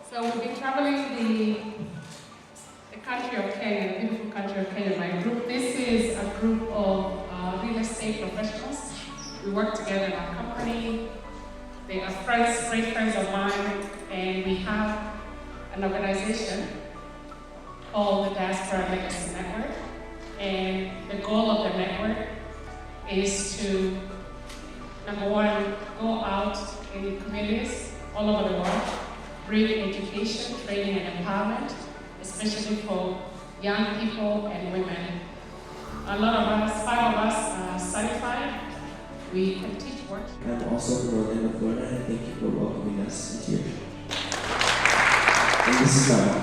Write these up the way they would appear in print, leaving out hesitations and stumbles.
So we've been traveling the country of Kenya, the beautiful country of Kenya, my group. This is a group of real estate professionals. We work together in our company. They are friends, great friends of mine, and we have an organization called the Diaspora Legacy Network. And the goal of the network is to, number one, go out in communities all over the world, bring education, training, and empowerment, especially for young people and women. A lot of us, 5 of us are certified. We can teach work. I'm also from Orlando, Florida, and thank you for welcoming us into your church. And this is my mom.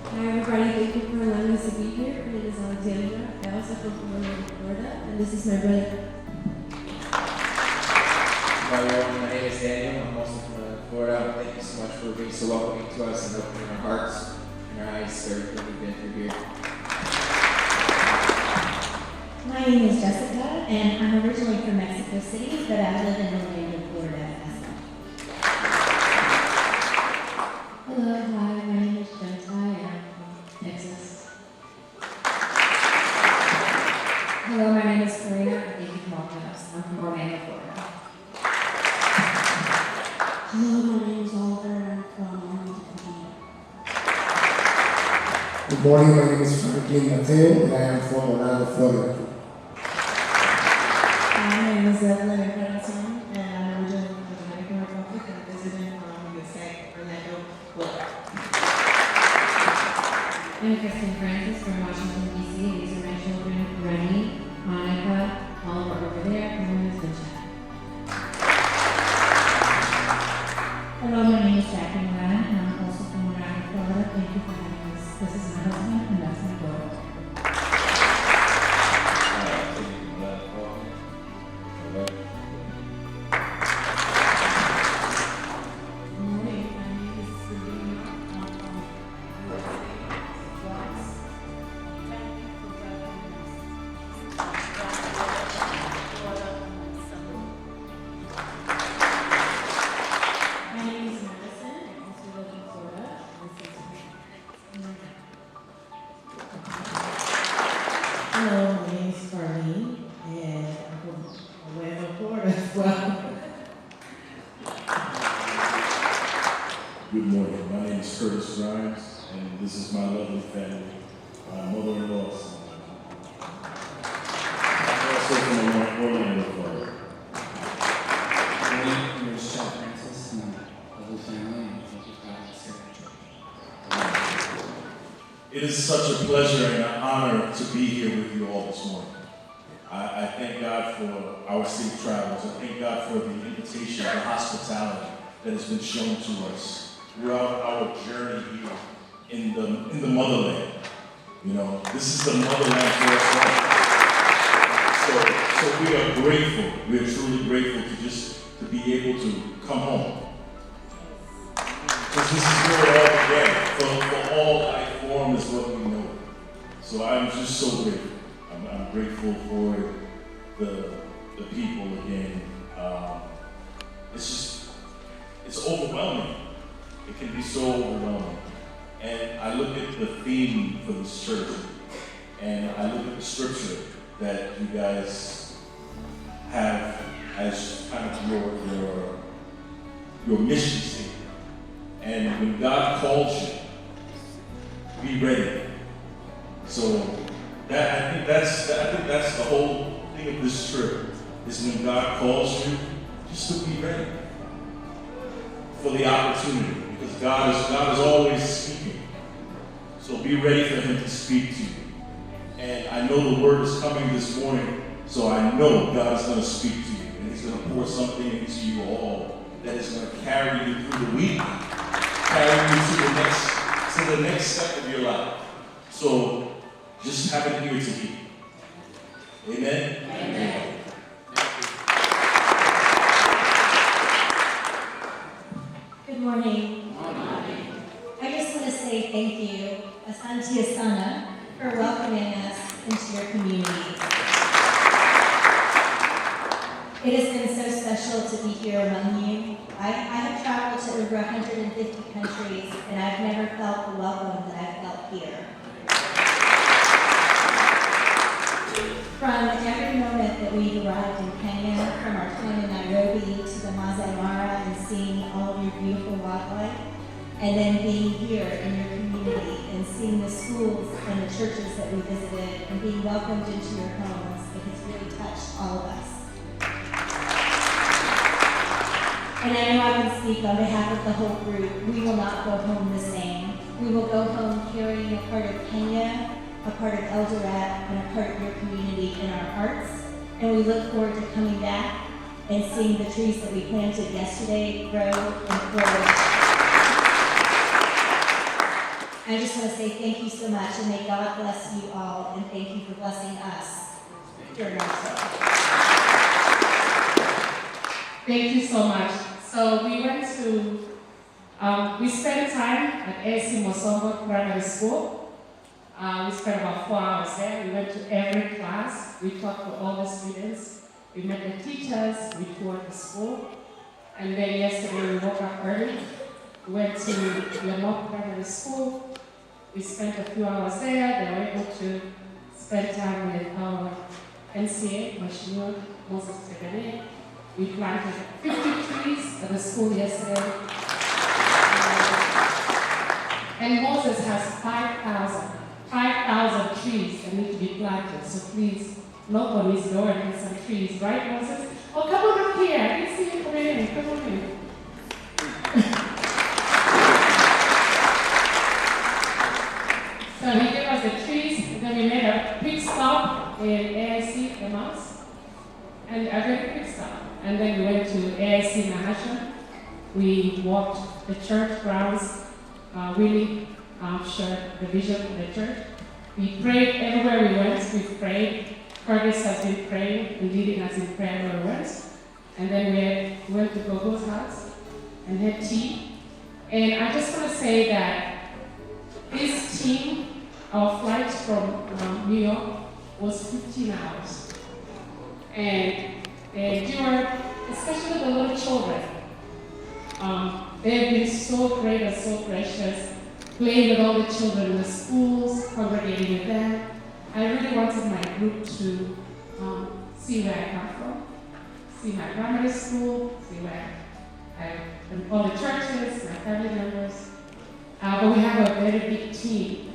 Hi everybody, thank you for allowing us to be here. My name is Alexandra. I also come from Orlando, Florida, and this is my brother. Hi everyone, my name is Daniel. I'm also from Florida. Thank you so much for being so welcoming to us and opening our hearts and our eyes to everything we've been through here. My name is Jessica, and I'm originally from Mexico City, but I live in Orlando, Florida as well. Hello, hi, my name is Jessica, and I'm from Texas. Hello, my name is Karina, and thank you for welcoming us. I'm from Orlando, Florida. Hello, my name is Oliver, and I'm from Orlando, Florida. Good morning, my name is Franklin Mateo, and I am from Orlando, Florida. My name is Evelyn Encarnacion, and I'm originally from the Dominican Republic and visiting from the state Orlando, Florida. I'm Kristen Francis from Washington, D.C. These are my children, Remy, Monica, Oliver over there, and my husband, Chad. Hello, my name is Jackie Moran, and I'm also from Orlando, Florida. Thank you for having us. This is my husband, and that's my daughter. Hello, my name is Carlene, and I'm from Orlando, Florida as well. Good morning. My name is Curtis Grimes, and this is my lovely family. My mother-in-law. I'm also from Orlando, Florida. My name is Chad Francis, and my whole family, and thank you for having us here. It is such a pleasure and an honor to be here with you all this morning. I thank God for our safe travels. I thank God for the invitation, the hospitality that has been shown to us throughout our journey here in the motherland. You know, this is the motherland for us all. So we are grateful. We are truly grateful to be able to come home. Because this is where it all began. For all thy form is what we know. So I'm just so grateful. I'm grateful for the people again. It's overwhelming. It can be so overwhelming. And I look at the theme for this church, and I look at the scripture that you guys have as kind of your mission statement. And when God calls you, be ready. So I think that's the whole thing of this trip, is when God calls you, just to be ready for the opportunity, because God is always speaking. So be ready for Him to speak to you. And I know the word is coming this morning, so I know God is going to speak to you, and He's going to pour something into you all that is going to carry you through the week, carry you to the next step of your life. So just have an ear to hear. Amen? Amen. Good morning. I just want to say thank you, Asante Asana, for welcoming us into your community. It has been so special to be here among you. I have traveled to over 150 countries, and I've never felt the welcome that I've felt here. From every moment that we arrived in Kenya, from our time in Nairobi to the Masai Mara and seeing all of your beautiful wildlife, and then being here in your community and seeing the schools and the churches that we visited and being welcomed into your homes, it has really touched all of us. And I know I can speak on behalf of the whole group. We will not go home the same. We will go home carrying a part of Kenya, a part of Eldoret, and a part of your community in our hearts. And we look forward to coming back and seeing the trees that we planted yesterday grow and flourish. I just want to say thank you so much, and may God bless you all, and thank you for blessing us during our stay. Thank you so much. So we went to, we spent time at ASC Mosongo Primary School. We spent about 4 hours there. We went to every class. We talked to all the students. We met the teachers. We toured the school. And then yesterday we woke up early. We went to Lemok Primary School. We spent a few hours there. They were able to spend time with our NCA, Mheshimiwa Moses Tegane. We planted 50 trees at the school yesterday. And Moses has 5,000 trees that need to be planted. So please, knock on his door and get some trees, right, Moses? Oh, come on up here. I can see you coming in. Come on in. So he gave us the trees, and then we made a quick stop in AIC, the mouse, and a very quick stop. And then we went to AIC Nahasha. We walked the church grounds, really shared the vision of the church. We prayed everywhere we went. We prayed. Curtis has been praying and leading us in prayer everywhere we went. And then we went to Gogo's house and had tea. And I just want to say that this team, our flight from New York was 15 hours. And you were, especially the little children, they have been so great and so gracious, playing with all the children in the schools, congregating with them. I really wanted my group to see where I come from, see my primary school, see where all the churches, my family members. But we have a very big team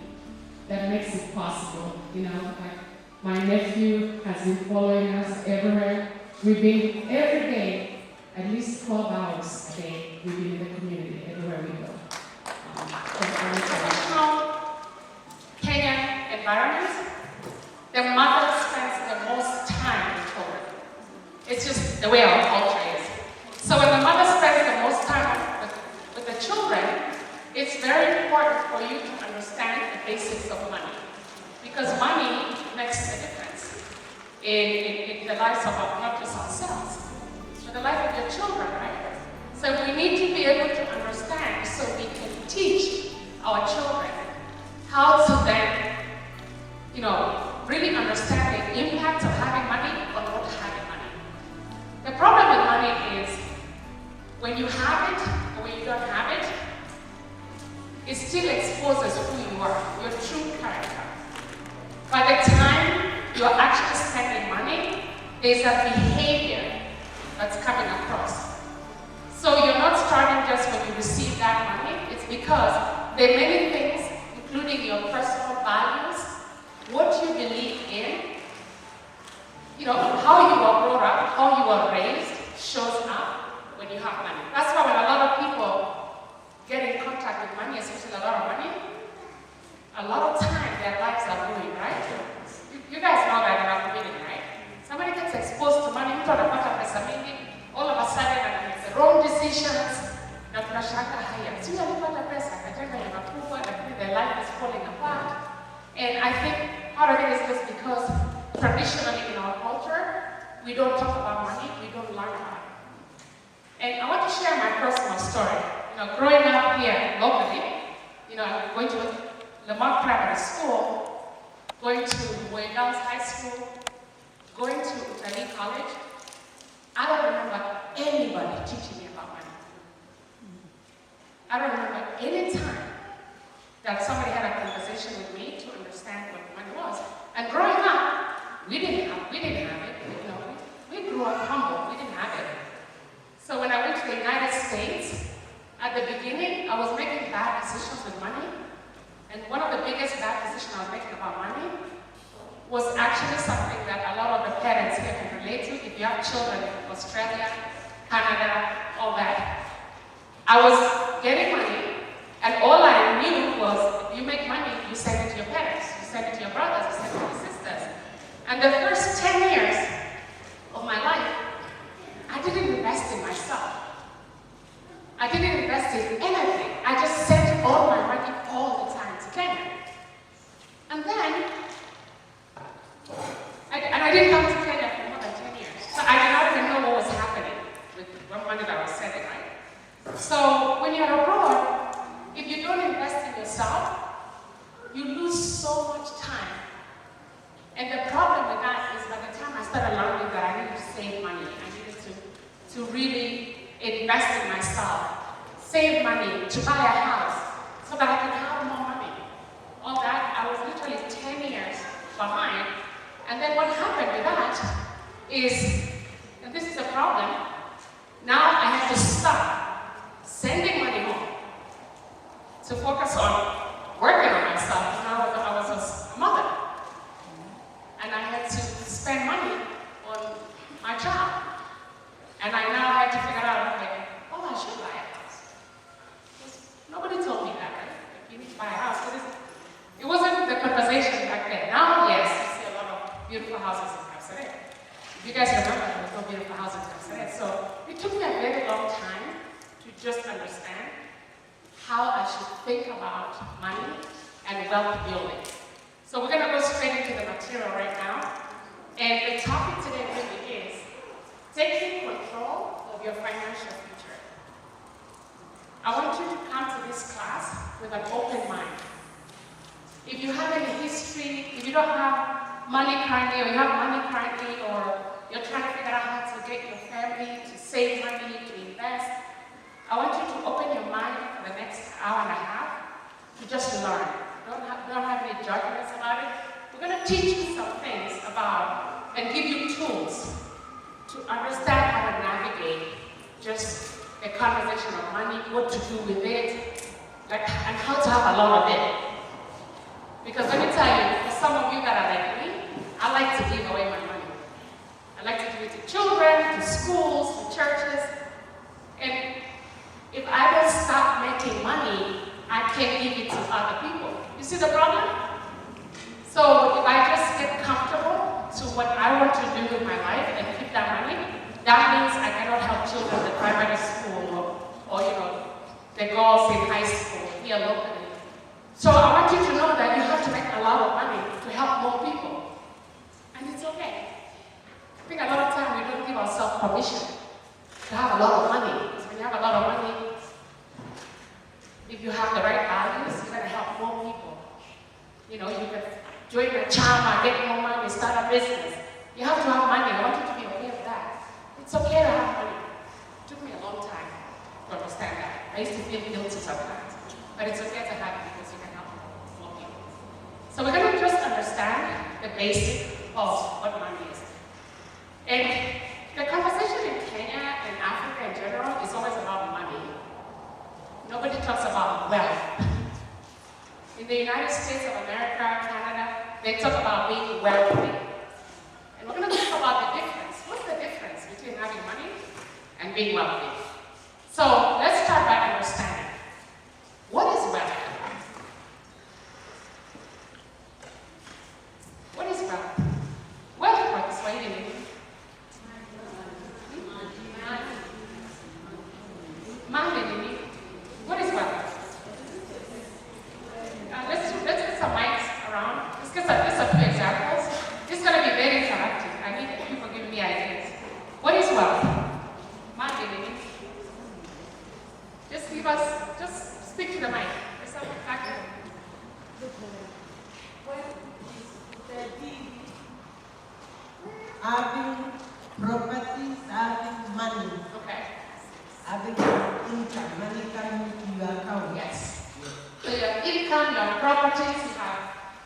that makes it possible. You know, like my nephew has been following us everywhere. We've been every day, at least 12 hours a day, we've been in the community everywhere we go. Traditional Kenyan environment, the mother spends the most time with children. It's just the way our culture is. So when the mother spends the most time with the children, it's very important for you to understand the basics of money. Because money makes a difference in the lives of not just ourselves, but the life of your children, right? So we need to be able to understand so we can teach our children how to then, really understand the impact of having money or not having money. The problem with money is when you have it or when you don't have it, it still exposes who you are, your true character. By the time you're actually spending money, there's a behavior that's coming across. So you're not starting just when you receive that money. It's because there are many things, including your personal values, what you believe in, how you are brought up, how you are raised, shows up when you have money. That's why when a lot of people get in contact with money, especially a lot of money, a lot of time their lives are ruined, right? You guys know that in our community, right? Somebody gets exposed to money, all of a sudden they make the wrong decisions, na tunashanga haya. Sio alipata pesa, kajenga nyumba kubwa, lakini their life is falling apart. And I think part of it is just because traditionally in our culture, we don't talk about money, we don't learn about it. And I want to share my personal story. Growing up here locally, going to Lemok Primary School, going to Boy Girls High School, going to Utali College, I don't remember anybody teaching me about money. I don't remember any time that somebody had a conversation with me to understand what money was. And growing up, we didn't have it. You know, we grew up humble. We didn't have it. So when I went to the United States, at the beginning, I was making bad decisions with money. And one of the biggest bad decisions I was making about money was actually something that a lot of the parents here can relate to. If you have children in Australia, Canada, all that. I was getting money, and all I knew was, if you make money, you send it to your parents, you send it to your brothers, you send it to your sisters. And the first 10 years of my life, I didn't invest in myself. I didn't invest in anything. I just sent all my money all the time to Kenya. And then, I didn't come to Kenya for more than 10 years. So I did not even know what was happening with the money that I was sending, right? So when you're abroad, if you don't invest in yourself, you lose so much time. And the problem with that is by the time I started learning that I needed to save money, I needed to really invest in myself, save money to buy a house so that I could have more money. All that, I was literally 10 years behind. And then what happened with that is, and this is a problem, now I have to stop sending money home to focus on working on myself. Now I was a mother. And I had to spend money on my job. And I now had to figure out, okay, oh, I should buy a house. Nobody told me that, right? Like, you need to buy a house. It wasn't the conversation back then. Now, yes, you see a lot of beautiful houses in Kapseret. If you guys remember, there was no beautiful houses in Kapseret. So it took me a very long time to just understand how I should think about money and wealth building. So we're going to go straight into the material right now. And the topic today really is taking control of your financial future. I want you to come to this class with an open mind. If you have any history, if you don't have money currently, or you have money currently, or you're trying to figure out how to get your family to save money, to invest, I want you to open your mind for the next hour and a half to just learn. Don't have any judgments about it. We're going to teach you some things about and give you tools to understand how to navigate just a conversation of money, what to do with it, and how to have a lot of it. Because let me tell you, for some of you that are like me, I like to give away my money. I like to give it to children, to schools, to churches. And if I don't stop making money, I can't give it to other people. You see the problem? So if I just get comfortable to what I want to do with my life and keep that money, that means I cannot help children in the primary school or the girls in high school here locally. So I want you to know that you have to make a lot of money to help more people. And it's okay. I think a lot of time we don't give ourselves permission to have a lot of money. Because when you have a lot of money, if you have the right values, you're going to help more people. You can join a chama, get more money, start a business. You have to have money. I want you to be okay with that. It's okay to have money. It took me a long time to understand that. I used to feel guilty sometimes. But it's okay to have it because you can help more people. So we're going to just understand the basic of what money is. And the conversation in Kenya and Africa in general is always about money. Nobody talks about wealth. In the United States of America, Canada, they talk about being wealthy. And we're going to talk about the difference. What's the difference between having money and being wealthy? So let's start by understanding. What is wealth? What is wealth? Wealth for Kiswahili. Money. What is wealth? Let's get some mics around. Let's get a few examples. This is going to be very interactive. I need people giving me ideas. What is wealth? Money. Just speak to the mic. There's something back there. Having properties, having money. Okay. Having income, money coming to your account. Yes. So your income, your properties, you have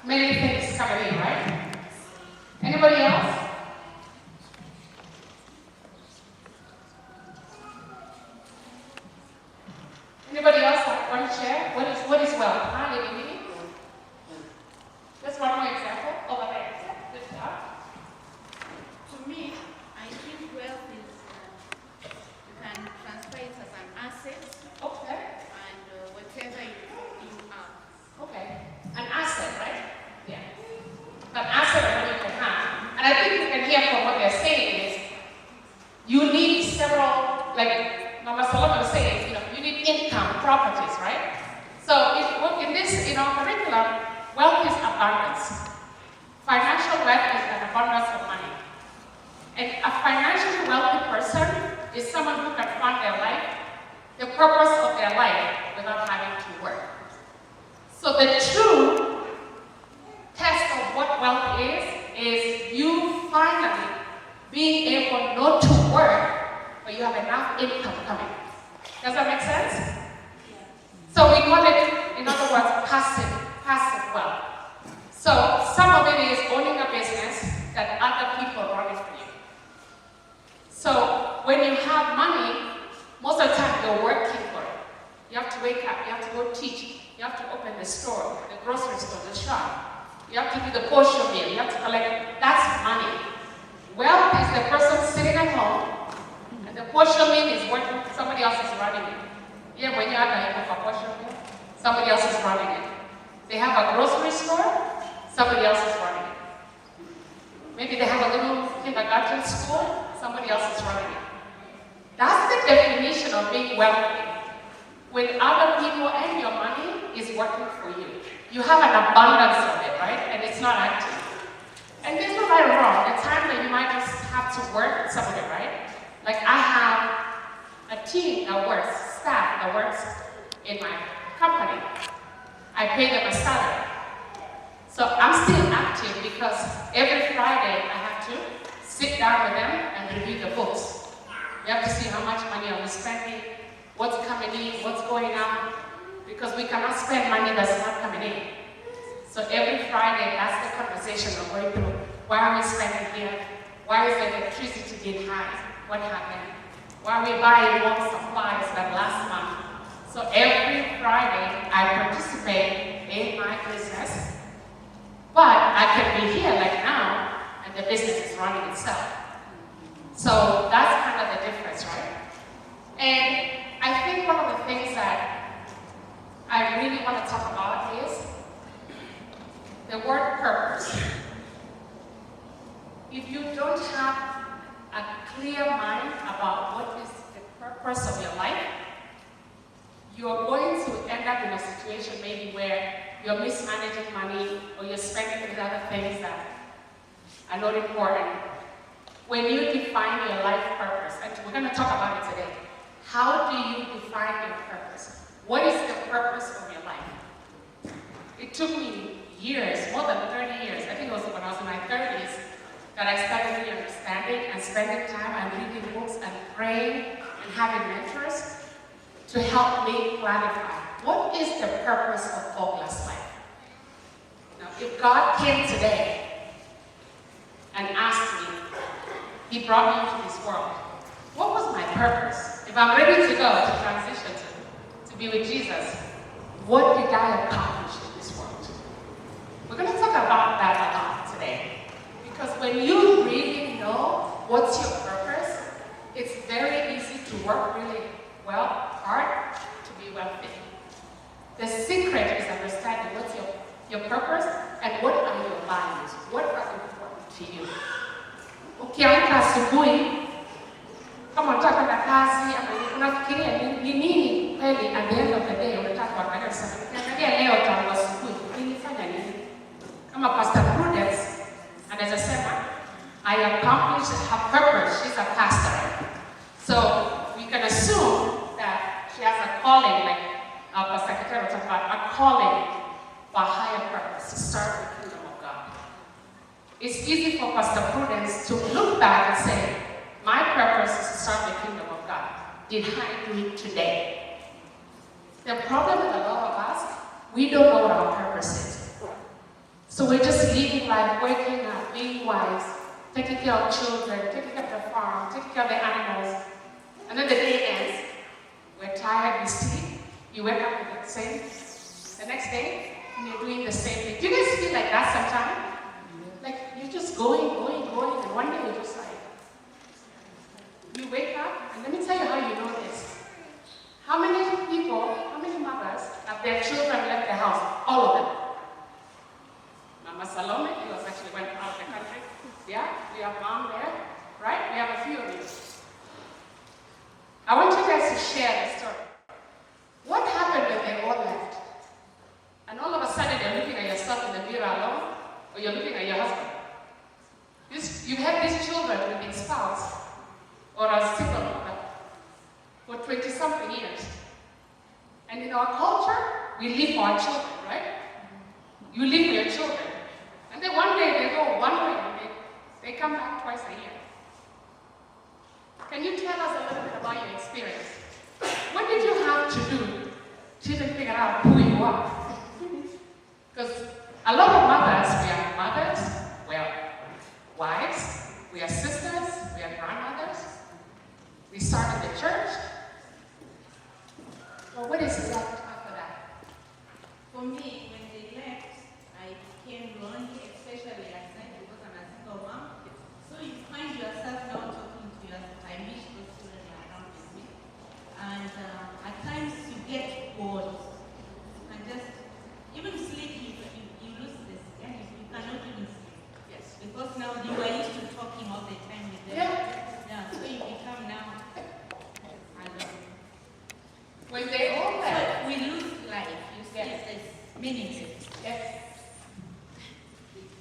many things coming in, right? Anybody else? Anybody else want to share? What is wealth? Huh? Anybody? Just one more example over there. Good job. To me, I think wealth is, you can transfer it as an asset Okay. and whatever you have. Okay. An asset, right? Yeah. An asset of what you can have. And I think you can hear from what they're saying is you need several, like Mama Solomon says, you need income, properties, right? So in this, curriculum, wealth is abundance. Financial wealth is an abundance of money. And a financially wealthy person is someone who can fund their life, the purpose of their life, without having to work. So the true test of what wealth is you finally being able not to work, but you have enough income coming. Does that make sense? So we call it, in other words, passive wealth. So some of it is owning a business that other people run it for you. So when you have money, most of the time you're working for it. You have to wake up, you have to go teach, you have to open the store, the grocery store, the shop. You have to do the portion meal, you have to collect, that's money. Wealth is the person sitting at home, and the portion meal is working, somebody else is running it. Yeah, when you have a portion meal, somebody else is running it. They have a grocery store, somebody else is running it. Maybe they have a little kindergarten school, somebody else is running it. That's the definition of being wealthy. When other people and your money is working for you. You have an abundance of it, right? And it's not active. And there's no right or wrong. The time that you might just have to work some of it, right? Like I have a team that works, staff that works in my company. I pay them a salary. So I'm still active because every Friday I have to sit down with them and review the books. We have to see how much money are we spending, what's coming in, what's going out, because we cannot spend money that's not coming in. So every Friday, that's the conversation we're going through. Why are we spending here? Why is the electricity getting high? What happened? Why are we buying more supplies than last month? So every Friday, I participate in my business, but I can be here like now, and the business is running itself. So that's kind of the difference, right? And I think one of the things that I really want to talk about is the word purpose. If you don't have a clear mind about what is the purpose of your life, you are going to end up in a situation maybe where you're mismanaging money or you're spending it with other things that are not important. When you define your life purpose, and we're going to talk about it today, how do you define your purpose? What is the purpose of your life? It took me years, more than 30 years, I think it was when I was in my 30s, that I started really understanding and spending time and reading books and praying and having mentors to help me clarify what is the purpose of Douglas' life. Now, if God came today and asked me, He brought me into this world, what was my purpose? If I'm ready to go to transition to be with Jesus, what did I accomplish in this world? We're going to talk about that a lot today. Because when you really know what's your purpose, it's very easy to work really well, hard, to be wealthy. The secret is understanding what's your purpose and what are your values, what are important to you. Ukiamka asubuhi, kama unataka kwenda kazi, unafikiria ni nini kweli at the end of the day unataka kuangalia sana. Ukiangalia leo tangu asubuhi, nilifanya nini? Kama Pastor Prudence anaweza sema, I accomplished her purpose. She's a pastor. So we can assume that she has a calling, like Pastor Katero talked about, a calling for a higher purpose, to serve the kingdom of God. It's easy for Pastor Prudence to look back and say, my purpose is to serve the kingdom of God. did I do it today? The problem with a lot of us, we don't know what our purpose is. So we're just living life, waking up, being wives, taking care of children, taking care of the farm, taking care of the animals. And then the day ends, we're tired, we sleep, you wake up with the same, the next day, and you're doing the same thing. Do you guys feel like that sometimes? Like you're just going, and one day you're just like, you wake up, and let me tell you how you know this. How many people, how many mothers have their children left the house? All of them. Mama Salome, who was actually went out of the country. Yeah, we have mom there, right? We have a few of you. I want you guys to share the story. What happened when they all left? And all of a sudden you're looking at yourself in the mirror alone, or you're looking at your husband. You had these children with a spouse, or a single mother, for 20-something years. And in our culture, we live for our children, right? You live for your children. And then one day they go one way and they come back twice a year. Can you tell us a little bit about your experience? What did you have to do to even figure out who you are? Because a lot of mothers, we are wives, we are sisters, we are grandmothers. We started the church. Well, what is left after that? For me, when they left, I became lonely, especially at night because I'm a single mom. So you find yourself now talking to yourself. I wish those children were around with me. And at times you get bored. And just, even sleep, you lose this. And you cannot even sleep. Yes. Because now you are used to talking all the time with them. Yeah. So you become now alone. When they all left, So we lose life. You see, it's meaningless. yes.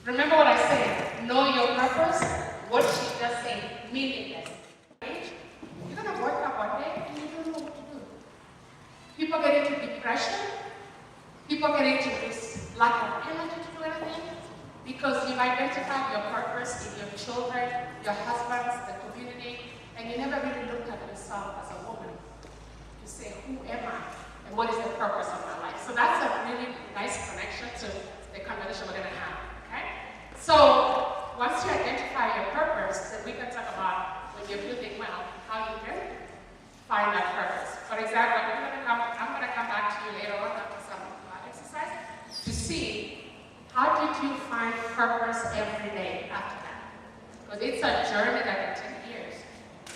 Remember what I said, know your purpose. What she just said, meaningless. You're going to work up one day and you don't know what to do. People get into depression. People get into this lack of energy to do anything because you've identified your purpose in your children, your husbands, the community, and you never really looked at yourself as a woman to say, who am I? And what is the purpose of my life? So that's a really nice connection to the conversation we're going to have, okay? So once you identify your purpose, then we can talk about when you're building well, how you can find that purpose. For example, I'm going to come back to you later on after some exercise to see how did you find purpose every day after that? Because it's a journey that can take years to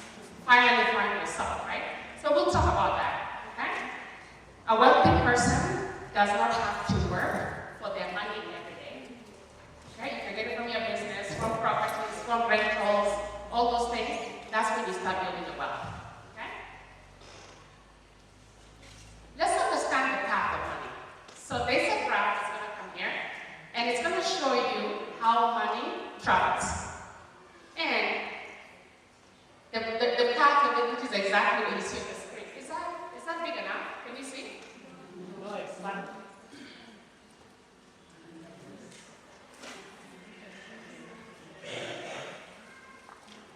finally find yourself, right? So we'll talk about that, okay? A wealthy person does not have to work for their money every day. Okay? You can get it from your business, from properties, from rentals, all those things. That's when you start building your wealth. Okay? Let's understand the path of money. So there's a graph that's going to come here, and it's going to show you how money travels. And the path of it, which is exactly what you see on the screen. Is that big enough? Can you see? No, it's not.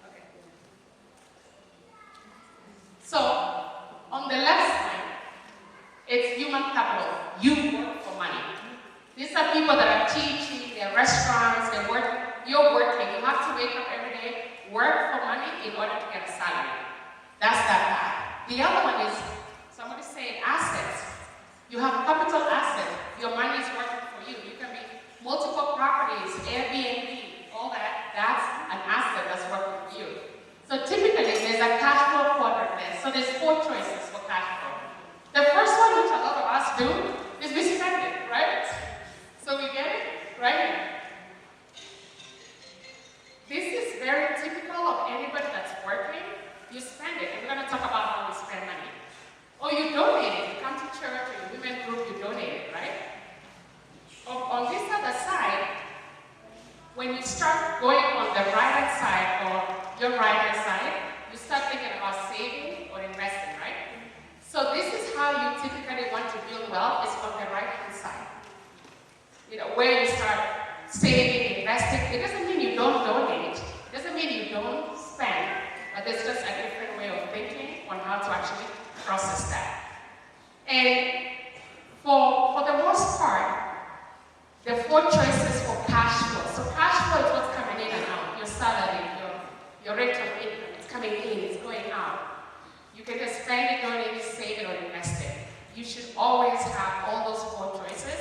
Okay. So, on the left side, it's human capital. You work for money. These are people that are teaching, they're restaurants, you're working. You have to wake up every day, work for money in order to get a salary. That's that path. The other one is, somebody saying assets. You have capital assets. Your money is working for you. You can be multiple properties, Airbnb, all that. That's an asset that's working for you. So typically, there's a cash flow quadrant there. So there's 4 choices for cash flow. The first one, which a lot of us do, is we spend it, right? So we get it right here. This is very typical of anybody that's working. You spend it, and we're going to talk about how we spend money. Or you donate it. You come to church or your women group, you donate it, right? On this other side, when you start going on the right-hand side or your right-hand side, you start thinking about saving or investing, right? So this is how you typically want to build wealth, is on the right-hand side. You know, where you start saving, investing. It doesn't mean you don't donate. It doesn't mean you don't spend. But there's just a different way of thinking on how to actually process that. And for the most part, the 4 choices for cash flow. So cash flow is what's coming in and out. Your salary, your rate of income, it's coming in, it's going out. You can just spend it, donate it, save it, or invest it. You should always have all those 4 choices.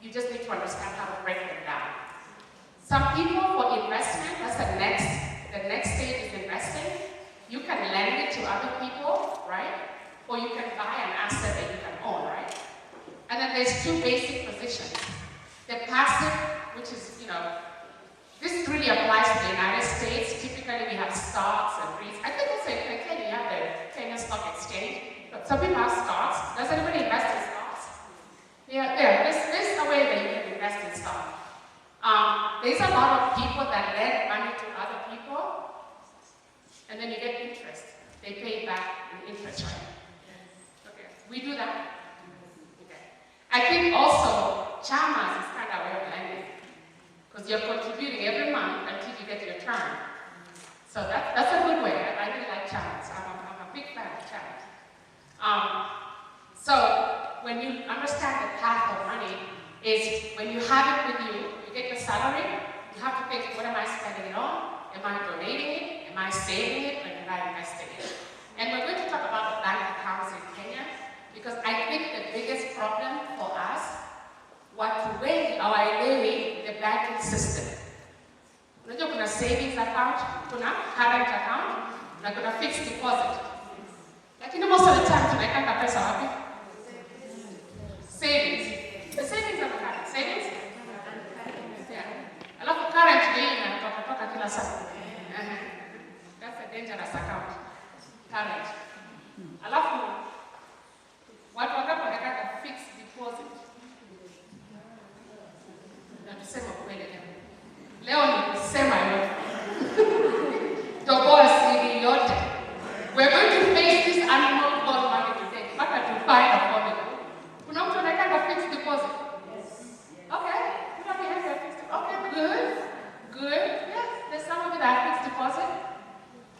You just need to understand how to break them down. Some people, for investment, that's the next stage is investing. You can lend it to other people, right? Or you can buy an asset that you can own, right? And then there's 2 basic positions. The passive, which is, this really applies to the United States. Typically, we have stocks and REITs. I think also in Kenya, you have the Kenya Stock Exchange. But some people have stocks. Does anybody invest in stocks? Yeah, there's a way that you can invest in stocks. There's a lot of people that lend money to other people, and then you get interest. They pay back in interest, right? Okay, we do that. Okay. I think also chamas is kind of a way of lending, because you're contributing every month until you get your turn. So that's a good way. I really like chamas. I'm a big fan of chamas. So when you understand the path of money, is when you have it with you, you get your salary, you have to think, what am I spending it on? Am I donating it? Am I saving it? Or am I investing it? And we're going to talk about the bank accounts in Kenya, because I think the biggest problem for us was the way the banking system. Unajua kuna savings account, kuna current account, na kuna fixed deposit. Lakini most of the time tunaweka pesa wapi? Savings. The savings are current. Savings? Yeah. Alafu current ndio inatoka kila saa. That's a dangerous account. Current. Alafu watu wangapi wanataka fixed deposit? Na tuseme kweli leo ni kusema yote. Toboa siri yote. We're going to face this animal called money today. Mpaka to find a formula. Kuna mtu anataka fixed deposit? Okay. You don't have a fixed deposit. Okay, good. Yes, there's some of you that have fixed deposit.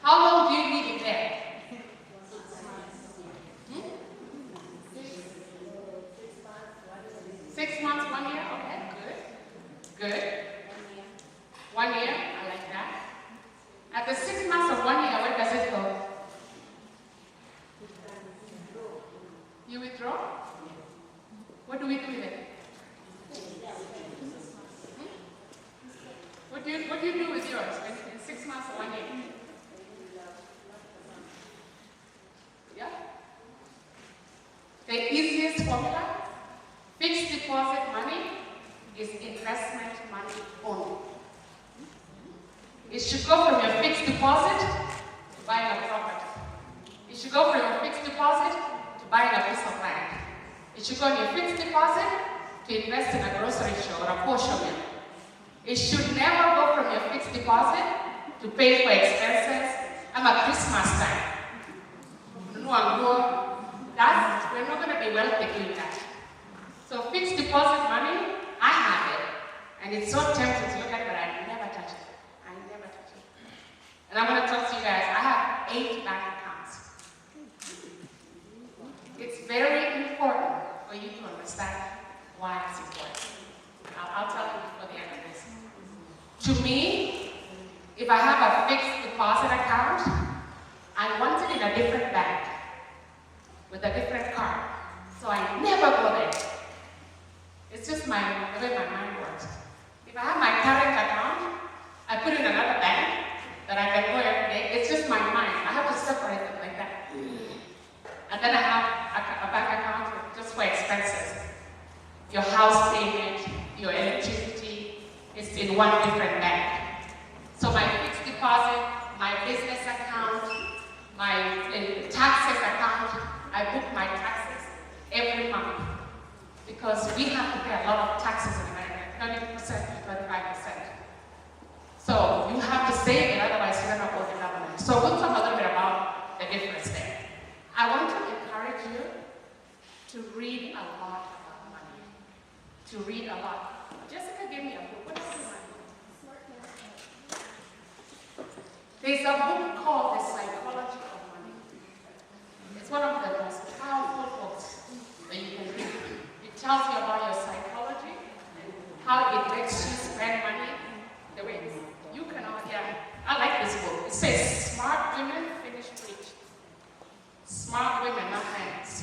How long do you leave it there? 6 months, 1 year? Okay, good. 1 year, I like that. At the 6 months of 1 year, where does it go? You withdraw? What do we do with it? What do you do with yours in 6 months or 1 year? Yeah? The easiest formula, fixed deposit money is investment money only. It should go from your fixed deposit to buying a property. It should go from your fixed deposit to buying a piece of land. It should go in your fixed deposit to invest in a grocery store or a portion of it. It should never go from your fixed deposit to pay for expenses. I'm a Christmas time. We're not going to be wealthy doing that. So fixed deposit money, I have it. And it's so tempting to look at it, but I never touch it. And I'm going to talk to you guys. I have 8 bank accounts. It's very important for you to understand why it's important. I'll tell you before the end of this. To me, if I have a fixed deposit account, I want it in a different bank with a different card. So I never go there. It's just the way my mind works. If I have my current account, I put it in another bank that I can go every day. It's just my mind. I have to separate it like that. And then I have a bank account just for expenses. Your house payment, your electricity, it's in one different bank. So my fixed deposit, my business account, my taxes account, I book my taxes every month. Because we have to pay a lot of taxes in America, 30% to 25%. So you have to save it, otherwise you're not owe the government. So we'll talk a little bit about the difference there. I want to encourage you to read a lot about money. To read a lot. Jessica gave me a book. What is it? There's a book called The Psychology of Money. It's one of the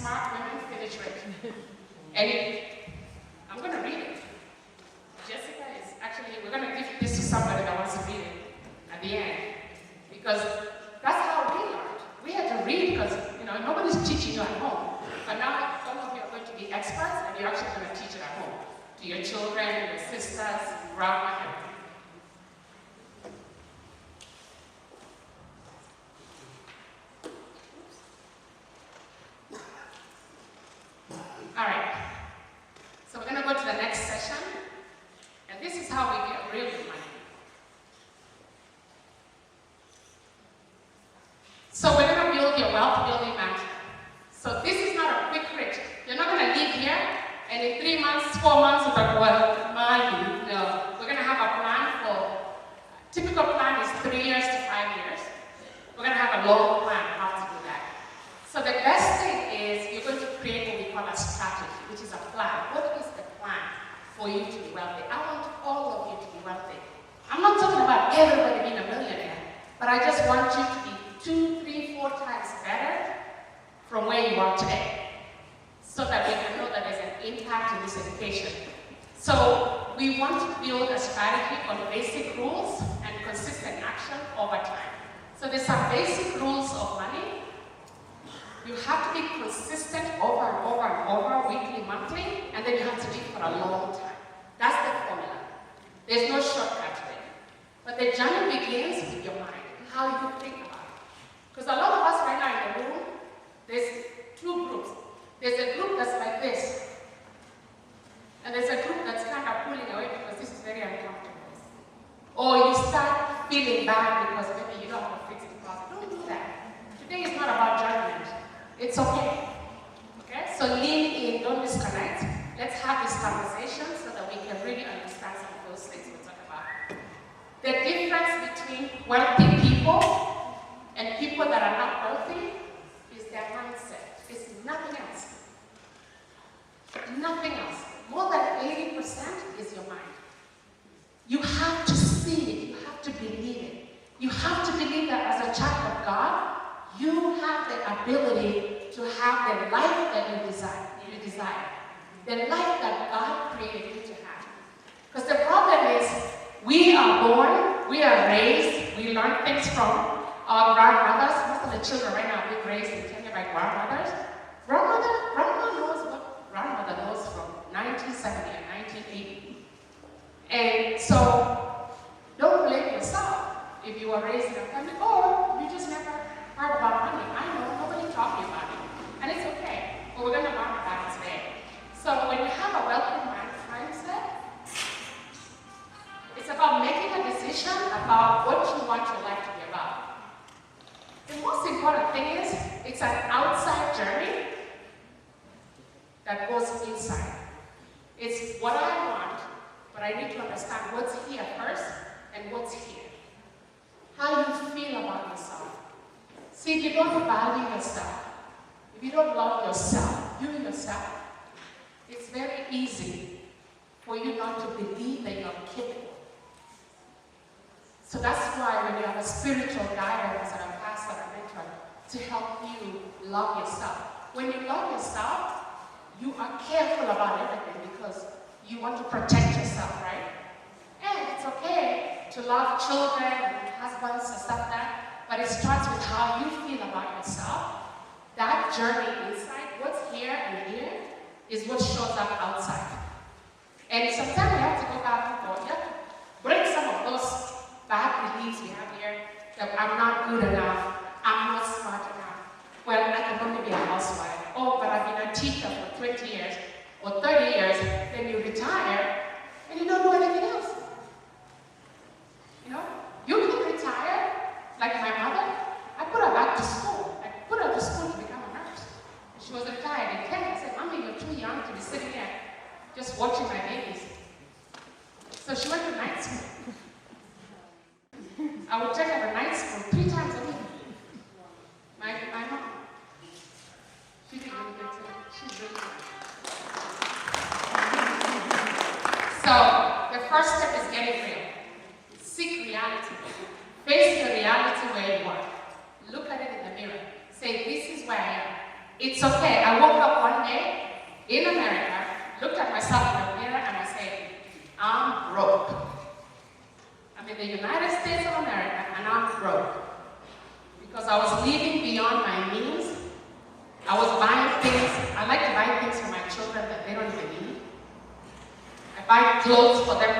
smart women finish rich. And I'm going to read it. Jessica is actually, we're going to give this to somebody that wants to read it at the end. Because that's how we learned. We had to read because, nobody's teaching you at home. But now some of you are going to be experts and you're actually going to teach it at home. To your children, your sisters, grandma, everything. All right. So we're going to go to the next session. And this is how we get real money. So we're going to build your wealth building mantra. So this is not a quick rich. You're not going to live here and in 3 months, 4 months, you're like, well, money. No. We're going to have a plan for, typical plan is 3 years to 5 years. We're going to have a long plan on how to do that. So the best thing is you're going to create what we call a strategy, which is a plan. What is the plan for you to be wealthy? I want all of you to be wealthy. I'm not talking about everybody being a millionaire, but I just want you to be 2, 3, 4 times better from where you are today, so that we can know that there's an impact in this education. So we want to build a strategy on basic rules and consistent action over time. So there's some basic rules of money. You have to be consistent over and over and over, weekly, monthly, and then you have to do it for a long time. That's the formula. There's no shortcut to it. But the journey begins with your mind, how you think about it. Because a lot of us right now in the room, there's 2 groups. There's a group that's like this. And there's a group that's kind of pulling away because this is very uncomfortable. Or you start feeling bad because maybe you don't have a fixed deposit. Don't do that. Today is not about judgment. It's okay. Okay? So lean in, don't disconnect. Let's have this conversation so that we can really understand some of those things we'll talk about. The difference between wealthy people and people that are not wealthy is their mindset. It's nothing else. Nothing else. More than 80% is your mind. You have to see it. You have to believe it. You have to believe that as a child of God, you have the ability to have the life that you desire. The life that God created you to have. Because the problem is, we are born, we are raised, we learn things from our grandmothers. Most of the children right now are being raised in Kenya by grandmothers. Grandma knows what grandmother knows from 1970 and 1980. And so, don't blame yourself if you were raised in a family, or you just never heard about money. I know, nobody taught me about it. And it's okay, but we're going to learn about it today. So when you have a wealthy mindset, it's about making a decision about what you want your life to be about. The most important thing is, it's an outside journey that goes inside. It's what I want, but I need to understand what's here first and what's here. How you feel about yourself. See, if you don't value yourself, if you don't love yourself, you yourself, it's very easy for you not to believe that you're capable. So that's why when you have a spiritual guidance and a pastor or mentor to help you love yourself. When you love yourself, you are careful about everything because you want to protect yourself, right? And it's okay to love children and husbands and stuff like that, but it starts with how you feel about yourself. That journey inside, what's here and here, is what shows up outside. And sometimes we have to go back and go, yeah, break some of those bad beliefs we have here, that I'm not good enough, I'm not smart enough. Well, I can only be a housewife. Oh, but I've been a teacher for 20 years or 30 years, then you retire and you don't do anything else. You know? You can retire, like my mother. I put her back to school. I put her to school to become a nurse. She was retired in Kenya. I said, Mommy, you're too young to be sitting here just watching my babies. So she went to night school. I would take her to night school 3 times a week. My mom. She did really good too. She's really good. So, the first step is getting real. Seek reality. Face the reality where you are. Look at it in the mirror. Say, this is where I am. It's okay. I woke up one day in America, looked at myself in the mirror, and I said, I'm broke. I'm in the United States of America, and I'm broke. Because I was living beyond my means. I was buying things. I like to buy things for my children that they don't even need. I buy clothes for them.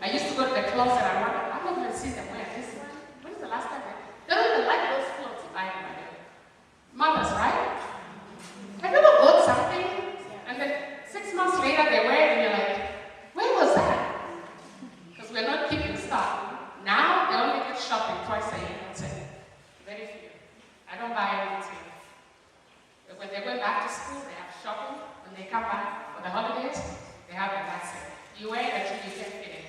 I used to go to the closet and I wonder, I don't even see them wear this one. When is the last time they don't even like those clothes you buy them. Mothers, right? Have you ever bought something and then 6 months later they wear it and you're like, where was that? Because we're not keeping stock. Now they only get shopping twice a year. That's it. Very few. I don't buy anything. But when they go back to school, they have shopping. When they come back for the holidays, they have it. That's it. You wear it until you can't fit it.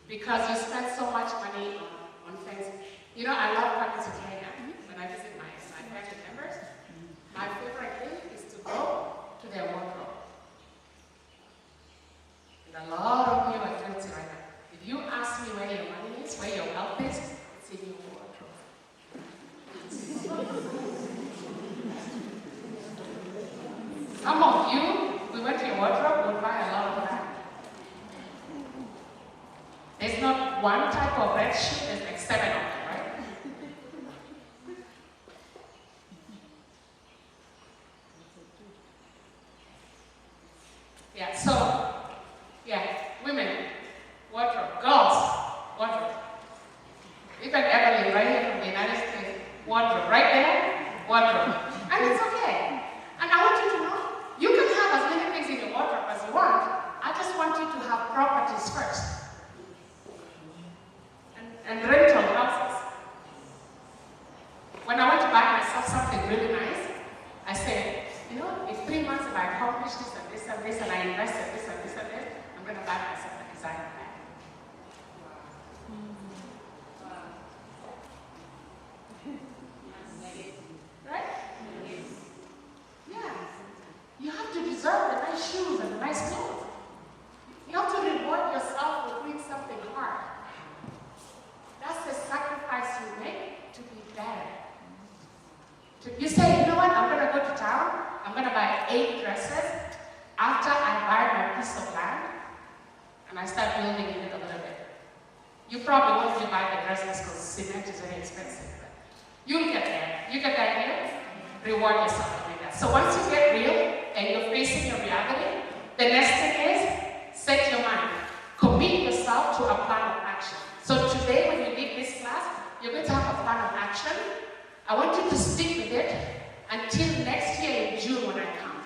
Because you spend so much money on things. You know, I love coming to Kenya when I visit my family members. My favorite thing is to go to their wardrobe. And a lot of you are guilty right now. If you ask me where your money is, where your wealth is, it's in your wardrobe. Some of you, we went to your wardrobe, we'll buy a lot of that. There's not one type of red shoe, there's like 7 of them, right? Yeah, so, yeah, women, wardrobe, girls, wardrobe. Even Evelyn, right here from the United States, wardrobe, right there, wardrobe. And it's okay. And I want you to know, you can have as many things in your wardrobe as you want. I just want you to have properties first. And rental houses. When I went to buy myself something really nice, I said, you know, in 3 months if I accomplish this and this and this and I invest in this and this and this, I'm going to buy myself a designer bag. Right? Yeah. You have to deserve the nice shoes and the nice clothes. You have to reward yourself for doing something hard. That's the sacrifice you make to be better. You say, you know what, I'm going to go to town, I'm going to buy 8 dresses after I buy my piece of land, and I start building in it a little bit. You probably won't buy the dresses because cement is very expensive. But you'll get there. You get the idea? Reward yourself for doing that. So once you get real and you're facing your reality, the next thing is set your mind. Commit yourself to a plan of action. So today when you leave this class, you're going to have a plan of action. I want you to stick with it until next year in June when I come.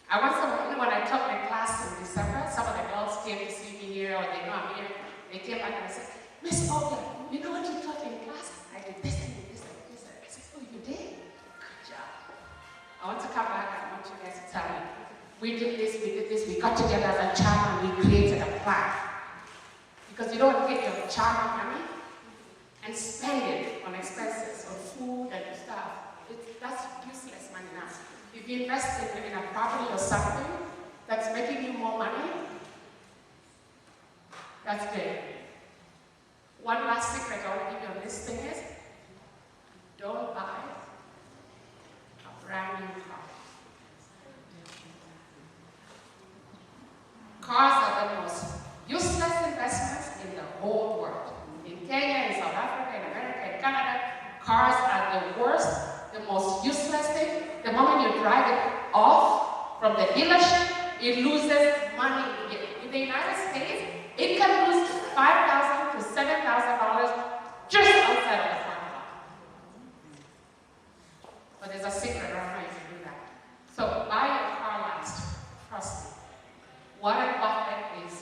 I want someone, when I taught my class in December, some of the girls came to see me here or they know I'm here. They came back and they said, Miss Olga, you know what you taught in class? I did this and this and this and this. I said, oh, you did? Good job. I want to come back and I want you guys to tell me, we did this, we got together as a channel and we created a plan. Because you don't get your child money and spend it on expenses, on food and stuff. That's useless money now. If you invest in a property or something that's making you more money, that's good. One last secret I want to give you on this thing is, don't buy a brand new car. Cars are the most useless investments in the whole world. In Kenya, in South Africa, in America, in Canada, cars are the worst, the most useless thing. The moment you drive it off from the dealership, it loses money. In the United States, it can lose $5,000 to $7,000 just outside of the parking lot. But there's a secret around how you can do that. So buy your car last. Trust me. Warren Buffett is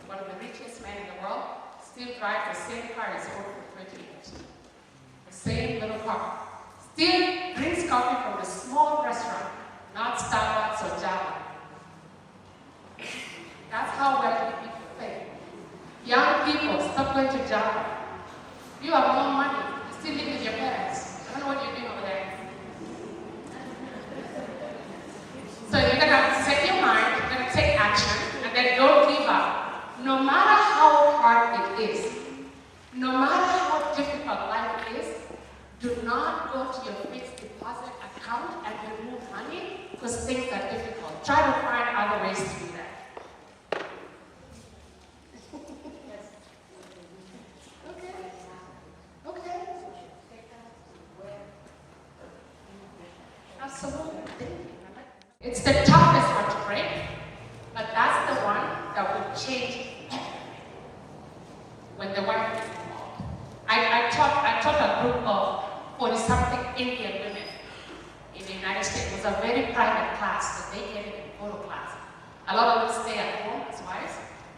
one of the richest men in the world, still drives the same car he's owned for 20 years. The same little car. Still drinks coffee from the small restaurant, not Starbucks or Java. That's how wealthy people think. Young people, stop going to Java. You have no money, you still live with your parents. I don't know what you're doing over there. So you're gonna set your mind, you're gonna take action, and then don't give up. No matter how hard it is, no matter how difficult life is, do not go to your fixed deposit account and remove money because things are difficult. Try to find other ways to do that. Okay. Absolutely. It's the toughest one to break, but that's the one that will change when the wife is involved. I taught a group of 40-something Indian women in the United States. It was a very private class, but they can't even go to class. A lot of them stay at home as wives.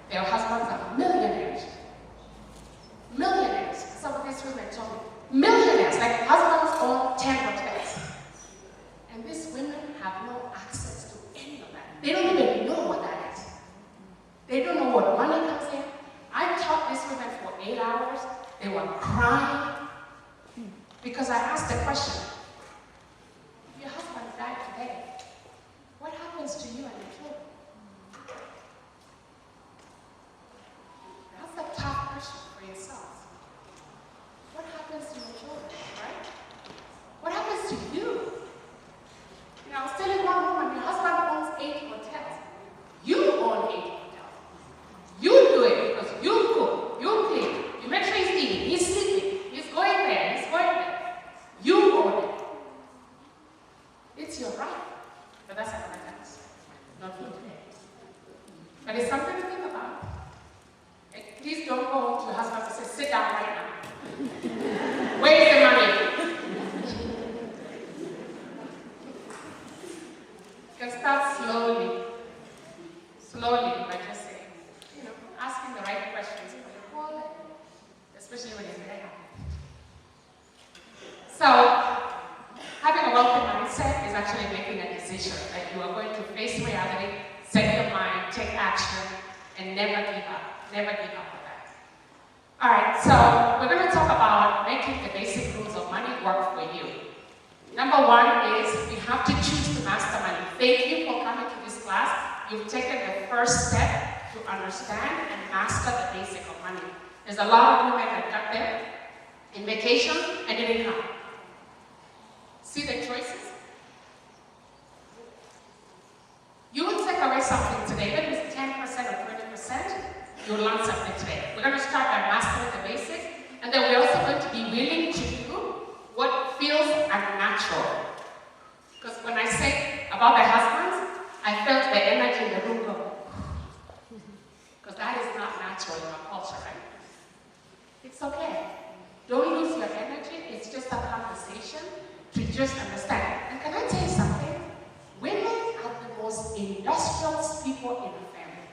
Their husbands are millionaires. Millionaires. Some of these women told me, millionaires, like husbands own 10 hotels. And these women have no access to any of that. They don't even know what that is. They don't know what money comes in. I taught these women for 8 hours. They were crying because I asked the question, if your husband died today, what happens to you and your children? That's a tough question for yourselves. What happens to your children, right? What happens to you? You know, I was telling one woman, your husband owns 8 hotels. You own 8 hotels. You do it because you cook, you clean, you make sure he's eating, he's sleeping, he's going there, he's going there. You own it. It's your right. But that's another tax. Not for today. But it's something to think about. And please don't go home to your husband and say, sit down right now. Where's the money? You can start slowly by just saying, you know, asking the right questions for your whole life, especially when it's very happy. So, having a wealthy mindset is actually making a decision that you are going to face reality, set your mind, take action, and never give up. Never give up on that. All right, so we're going to talk about making the basic rules of money work for you. Number one is we have to choose to master money. Thank you for coming to this class. You've taken the first step to understand and master the basic of money. There's a lot of women that got there in vacation and didn't come. See the choices? You will take away something today, even if it's 10% or 20%, you'll learn something today. We're going to start by mastering the basics, and then we're also going to be willing to do what feels unnatural. Because when I say about the husbands, I felt the energy in the room go. Because that is not natural in our culture, right? It's okay. Don't lose your energy. It's just a conversation to just understand. And can I tell you something? Women are the most industrious people in a family.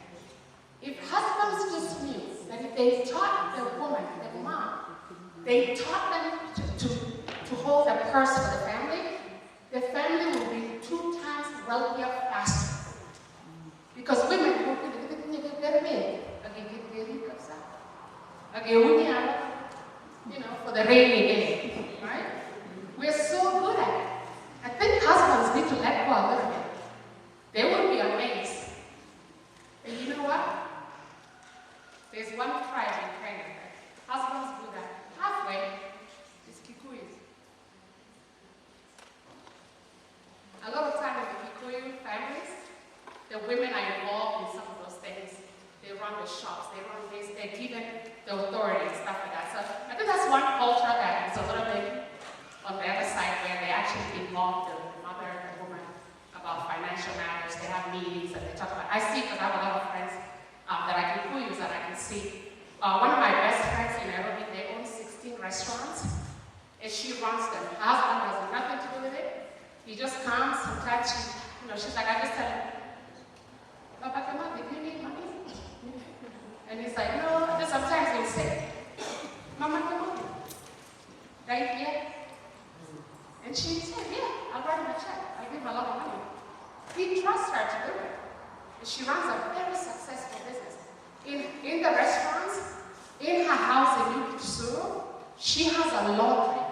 If husbands just knew that if they taught the woman, the mom, they taught them to hold the purse for the family will be 2 times wealthier faster. Because women will be very big. You know, for the rainy day, right? We're so good at it. I think husbands need to let go a little bit. They will be amazed. And you know what? There's one tribe in Kenya. Husbands do that. Halfway is Kikuyus. A lot of time in the Kikuyu families, the women are involved in some of those things. They run the shops, they run this, they're given the authority and stuff like that. So I think that's one culture that is a little bit on the other side where they actually involve the mother and the woman about financial matters. They have meetings and they talk about. I see because I have a lot of friends that I can use that I can see. One of my best friends in Nairobi, they own 16 restaurants, and she runs them. Her husband has nothing to do with it. He just comes. Sometimes she's like, I just tell him, Papa, come on, did you need money? And he's like, no. Just sometimes he'll say, Mama, come on, right here. And she said, yeah, I'll write him a check. I'll give him a lot of money. He trusts her to do it. And she runs a very successful business. In the restaurants, in her house in New Kisuru, she has a laundry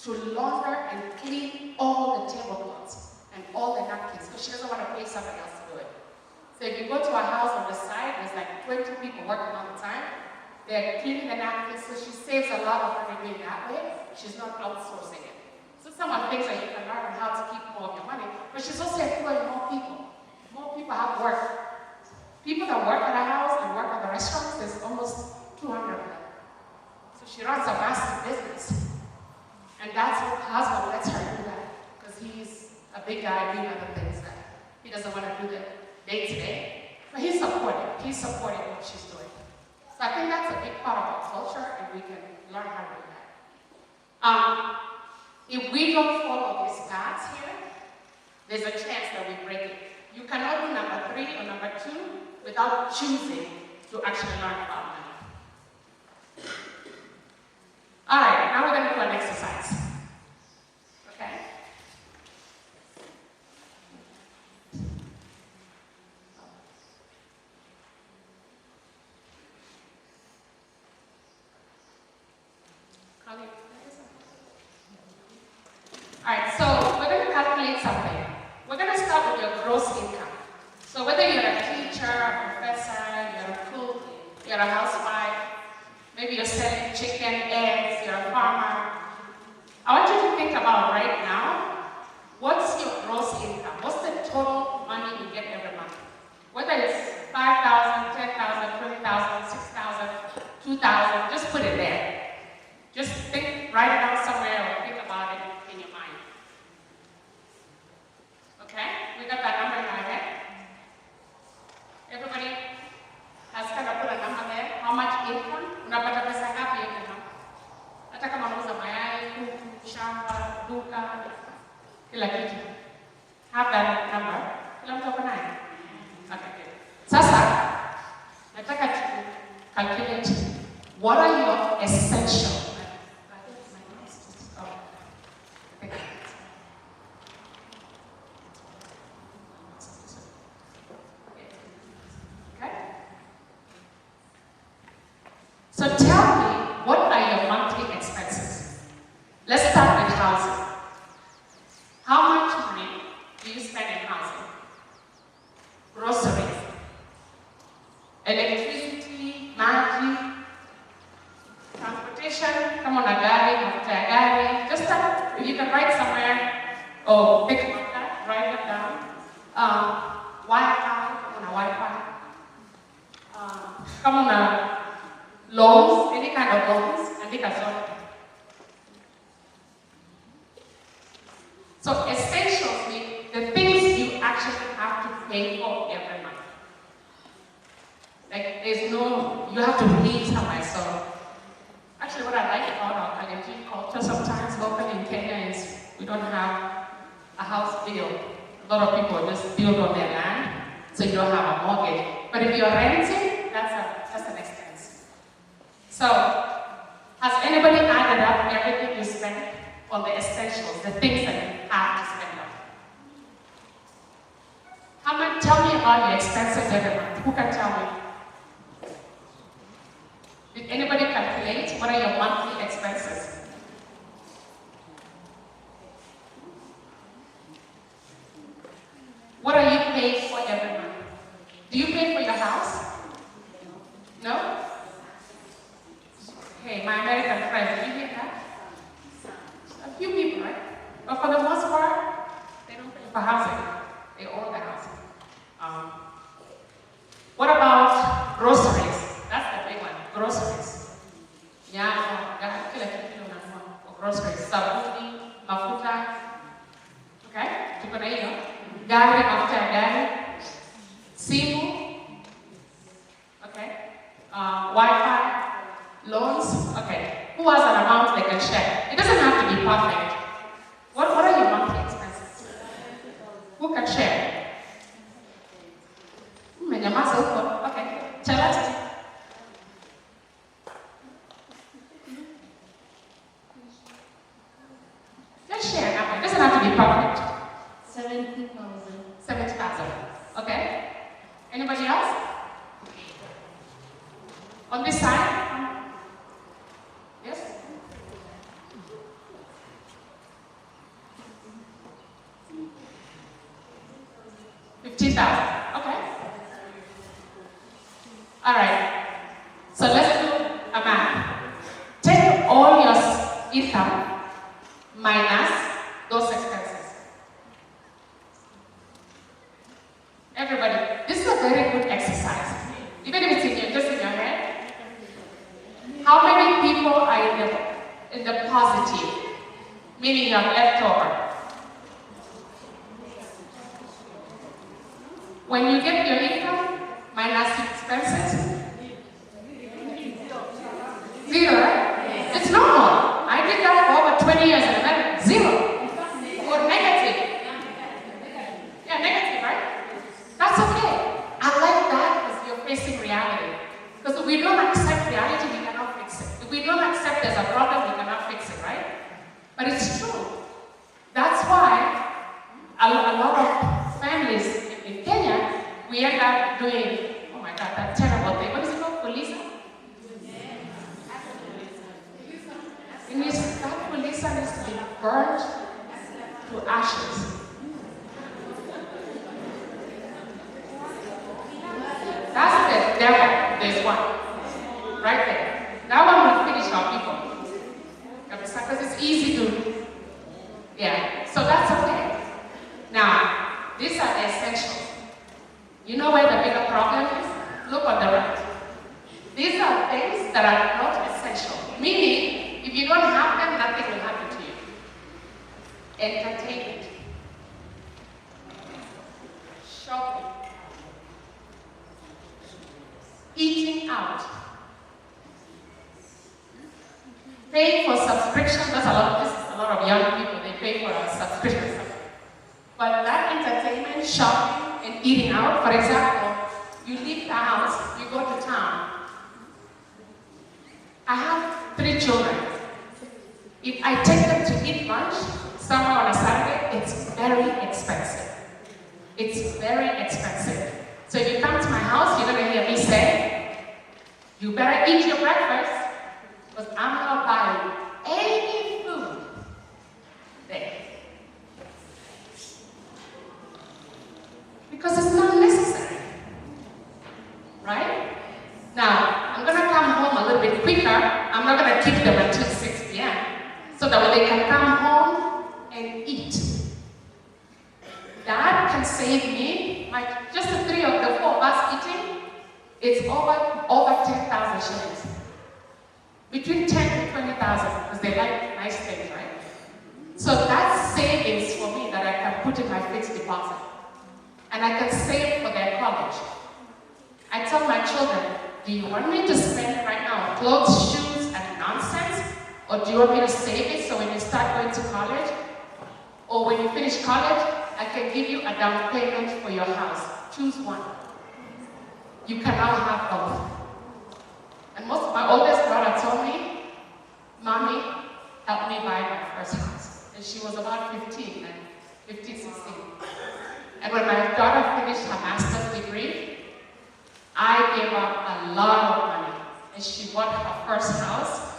to launder and clean all the tablecloths and all the napkins because she doesn't want to pay somebody else to do it. So if you go to her house on the side, there's like 20 people working all the time. They're cleaning the napkins, so she saves a lot of money doing that way. She's not outsourcing it. So someone thinks that you can learn how to But she's also employing more people. More people have work. People that work at a house and work at the restaurants, there's almost 200 of them. So she runs a massive business. And that's what her husband lets her do that. Because he's a big guy doing other things that he doesn't want to do the day-to-day. But he's supporting. He's supporting what she's doing. So I think that's a big part of our culture, and we can learn how to do that. If we don't follow these paths here, there's a chance that we break it. You cannot do number 3 or number 2 without choosing to actually learn about money. All right, now we're going to do an exercise. Okay? All right, so we're going to calculate something. We're going to start with your gross income. So whether you're a teacher, a professor, you're a cook, you're a housewife, maybe you're selling chicken, eggs, you're a farmer, I want you to think about right now, what's your gross income? What's the total money you get every month? Whether it's 5,000, 10,000, 20,000, 6,000, 2,000, just put it there. Just think, write it down somewhere or think about it in your mind. Okay? We got that number in our head? Everybody has kind of put a number there. How much income? Unapata pesa ngapi income? Hata kama unauza mayai, kuku, shamba, duka, kila kitu. Have that number. Kila mtu ako nayo? Okay, good. Sasa, nataka to calculate what are your essential. So tell me, what are your monthly expenses? Let's start with housing. How much money do you spend in housing? Groceries, electricity, maji, transportation, come on a gari, mafuta ya gari. Just start, you can write somewhere, or pick up that, write it down. Wi-Fi, come on a Wi-Fi. Come on a loans, any kind of loans, and make a zone. So essentials mean the things you actually have to pay for every month. Like there's no, you have to pay somewhere. So actually what I like about our Kalenjin culture sometimes locally in Kenya is we don't have a house bill. A lot of people just build on their land, so you don't have a mortgage. But if you're renting, that's an expense. So, has anybody added up everything you spend on the essentials, the things that you have to spend on? Tell me about your expenses every month. Who can tell me? Did anybody calculate what are your monthly expenses? What are you paying for every month? Do you pay for your house? No? Hey, my American friends, did you hear that? A few people, right? But for the most part, they don't pay for housing. They own the housing. What about groceries? That's the big one. Groceries. Nyama, kila kitu unanunua for groceries. Sabuni, mafuta. Okay? Tuko na hiyo. Gari, mafuta ya gari. Simu. Okay? Wi-Fi. Loans. Okay. Who has an amount they can share? It doesn't have to be perfect. What are your monthly expenses? Who can share? Menyamaza huko. Okay. Tell us. Let's share a number. It doesn't have to be perfect. 70,000. 70,000. Okay. Anybody else? On this side? Yes? $50,000. Okay. All right. So let's do a math. Take all your income minus those expenses. Everybody, this is a very good exercise. Even if it's just in your head. How many people are in the positive? Meaning you have leftover. When you get your income minus expenses, 0, right? It's normal. I did that for over 20 years and I met 0. Or negative. Yeah, negative, right? That's okay. I like that because you're facing reality. Because if we don't accept reality, we cannot fix it. If we don't accept there's a problem, we cannot fix it, right? But it's true. That's why a lot of families in Kenya, we end up doing, oh my God, that terrible thing. What is it called? Police? That police needs to be burned to ashes. That's the devil. There's one. Right there. That one will finish our people. Because it's easy to, yeah. So that's okay. Now, these are the essentials. You know where the bigger problem is? Look on the right. These are things that are not essential. Meaning, if you don't have them, nothing will happen to you. Entertainment. Shopping. Eating out. Paying for subscription. There's a lot of young people, they pay for a subscription. But that entertainment, shopping, and eating out, for example, you leave the house, you go to town. I have 3 children. If I take them to eat lunch somewhere on a Saturday, it's very expensive. It's very expensive. So if you come to my house, you're going to hear me say, you better eat your breakfast, because I'm not buying any food there. Because it's not necessary. Right? Now, I'm going to come home a little bit quicker. I'm not going to keep them until 6 p.m. so that they can come home and eat. That can save me, like just the 3 of the 4 of us eating, it's over 10,000 shillings. Between 10 to 20,000, because they like nice things, right? So that's savings for me that I can put in my fixed deposit. And I can save for their college. I tell my children, do you want me to spend right now on clothes, shoes, and nonsense? Or do you want me to save it so when you start going to college, or when you finish college, I can give you a down payment for your house. Choose one. You cannot have both. And my oldest brother told me, Mommy, help me buy my first house. And she was about 15, 16. And when my daughter finished her master's degree, I gave her a lot of money. And she bought her first house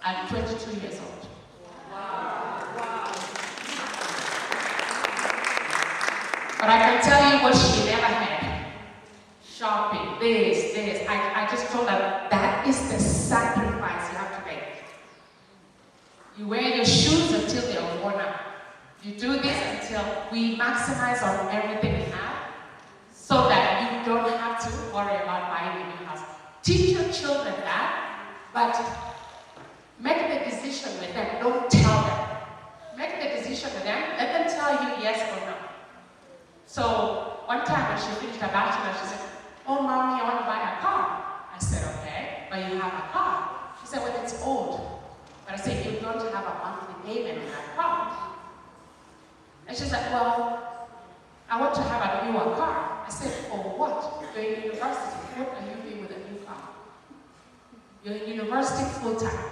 at 22 years old. Wow. But I can tell you what she never had. Shopping, this. I just told her, that is the sacrifice you have to make. You wear your shoes until they're worn out. You do this until we maximize on everything we have so that you don't have to worry about buying a new house. Teach your children that, but make the decision with them. Don't tell them. Make the decision with them. Let them tell you yes or no. So one time when she finished her bachelor, she said, oh, Mommy, I want to buy a car. I said, okay, but you have a car. She said, well, it's old. But I said, you don't have a monthly payment on that car. And she said, well, I want to have a newer car. I said, for what? You're in university. What are you doing with a new car? You're in university full-time.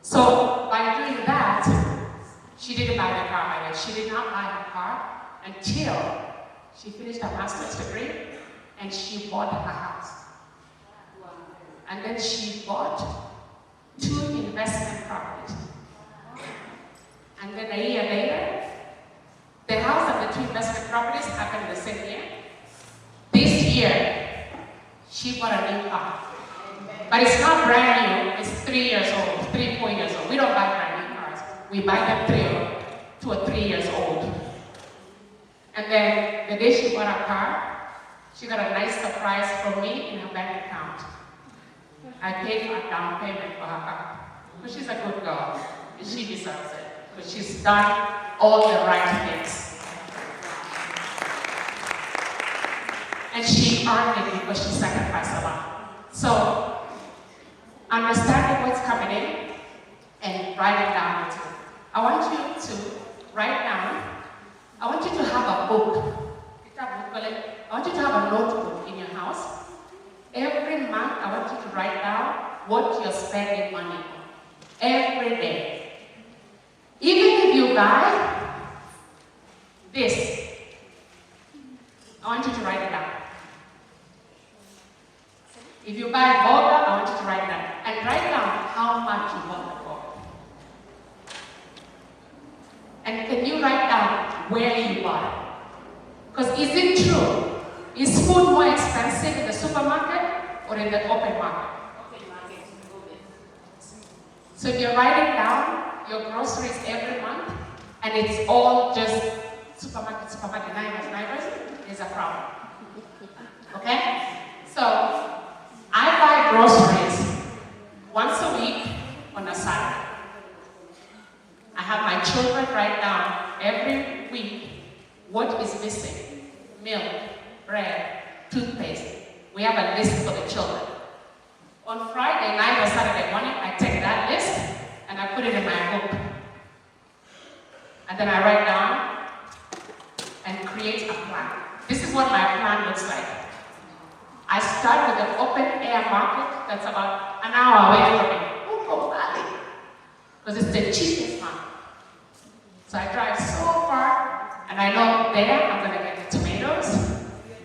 So by doing that, she didn't buy the car either. She did not buy her car until she finished her master's degree and she bought her house. And then she bought 2 investment properties. And then a year later, the house and the 2 investment properties happened the same year. This year, she bought a new car. But it's not brand new, it's 3 years old, 3, 4 years old. We don't buy brand new cars. We buy them 2 or 3 years old. And then the day she bought her car, she got a nice surprise from me in her bank account. I paid her down payment for her car. But she's a good girl, and she deserves it. Because she's done all the right things. And she earned it because she sacrificed a lot. So, understanding what's coming in and writing down it. I want you to write down, I want you to have a book. I want you to have a notebook in your house. Every month, I want you to write down what you're spending money on. Every day. Even if you buy this, I want you to write it down. If you buy burger, I want you to write it down. And write down how much you bought the burger. And can you write down where you bought it? Because is it true? Is food more expensive in the supermarket or in the open market? So if you're writing down your groceries every month and it's all just supermarket, neighbors, there's a problem. Okay? So I buy groceries once a week on a Saturday. I have my children write down every week what is missing. Milk, bread, toothpaste. We have a list for the children. On Friday night or Saturday morning, I take that list and I put it in my book. And then I write down and create a plan. This is what my plan looks like. I start with an open air market that's about an hour away from me. Uko Valley. Because it's the cheapest one. So I drive so far, and I know there I'm going to get tomatoes,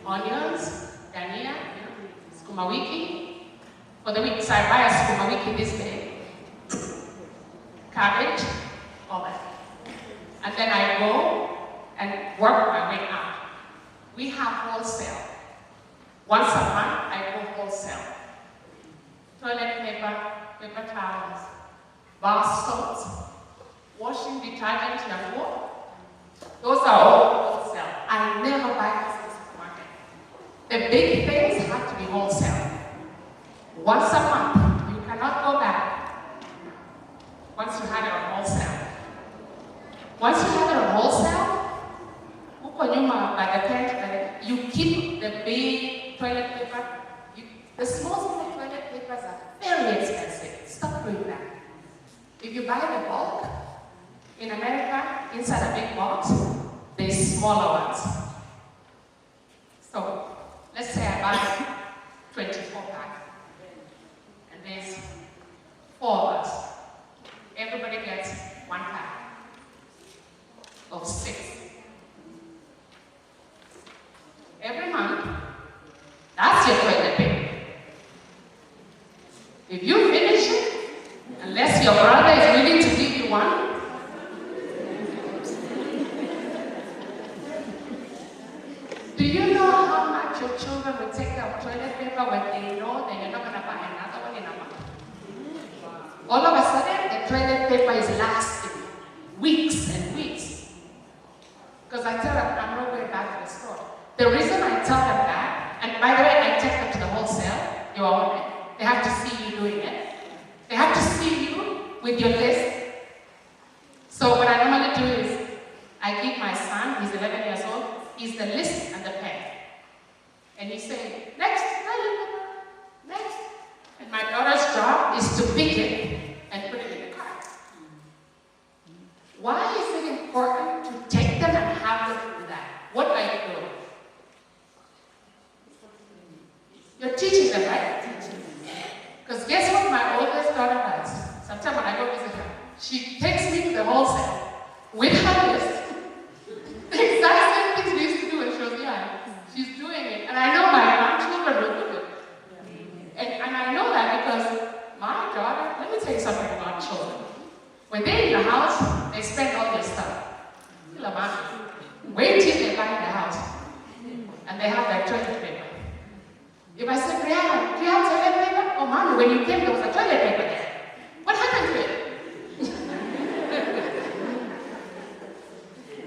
onions, dania, sukuma wiki. For the week, so I buy a sukuma wiki this day, cabbage, all that. And then I go and work my way up. We have wholesale. Once a month, I go wholesale. Toilet paper, paper towels, bar soaps, washing detergent, shampoo. Those are all wholesale. I never buy this in the supermarket. The big things have to be wholesale. Once a month, you cannot go back once you had it on wholesale. Once you have it on wholesale, by the tent, you keep the big toilet paper. The small toilet papers are very expensive. Stop doing that. If you buy the bulk, in America, inside a big box, there's smaller ones. So, let's say I buy 24 packs. And there's 4 of us. Everybody gets 1 pack of 6. Every month, that's your toilet paper. If you finish it, unless your brother is willing to give you one, do you know how much your children will take out toilet paper when they know that you're not going to buy another one in a month? All of a sudden, the toilet paper is lasting weeks and weeks. Because I tell them, I'm not going back to the store. The reason I tell them that, and by the way, I take them to the wholesale, you own it. They have to see you doing it. They have to see you with your list. So what I normally do is, I give my son, he's 11 years old, he's the list and the pen. And he's saying, next, next. And my daughter's job is to pick it and put it in the cart. Why is it important to take them and have them do that? What are you doing? You're teaching them, right? Because guess what my oldest daughter does? Sometimes when I go visit her, she takes me to the wholesale with her list. The exact same things we used to do when she was young. She's doing it. And I know my grandchildren will do it. And I know that because my daughter, let me tell you something about children. When they're in the house, they spend all their stuff. Wait till they buy the house. And they have their toilet paper. If I say, Brianna, do you have toilet paper? Oh, Mommy, when you came, there was a toilet paper there. What happened to it?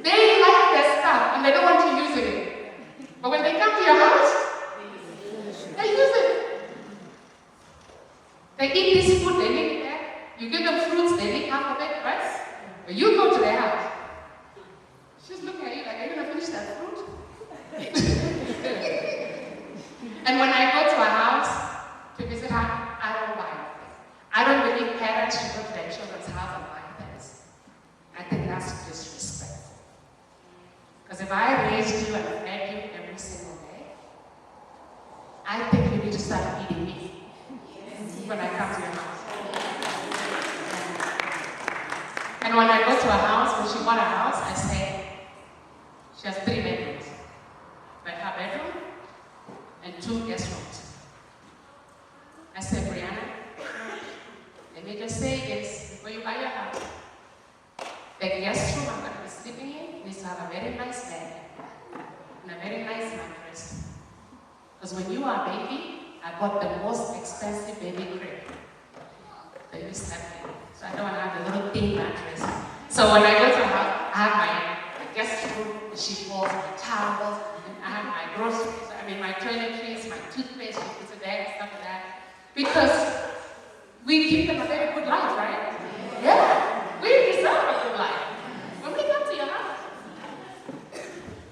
They like their stuff and they don't want to use it. finish that fruit? And when I go to a house to visit her, I don't buy it. I don't believe parents should go to their children's house and buy things. I think that's disrespectful. Because if I raised you and fed you every single day, I think you need to start eating me when I come to your house. And when I go to a house, when she bought a house, I say, she has 3 bedrooms. But her bedroom and 2 guest rooms. I said, Brianna, let me just say this before you buy your house. The guest room I'm going to be sleeping in needs to have a very nice bed and a very nice mattress. Because when you are a baby, I bought the most expensive baby crib that you slept in. So I don't want to have a little thin mattress. So when I go to a house, I have my guest room, the sheepfolds, my towels, and I have my groceries, my toiletries, my toothpaste, she puts it there and stuff like that. Because we give them a very good life, right? Yeah, we deserve a good life. When we come to your house,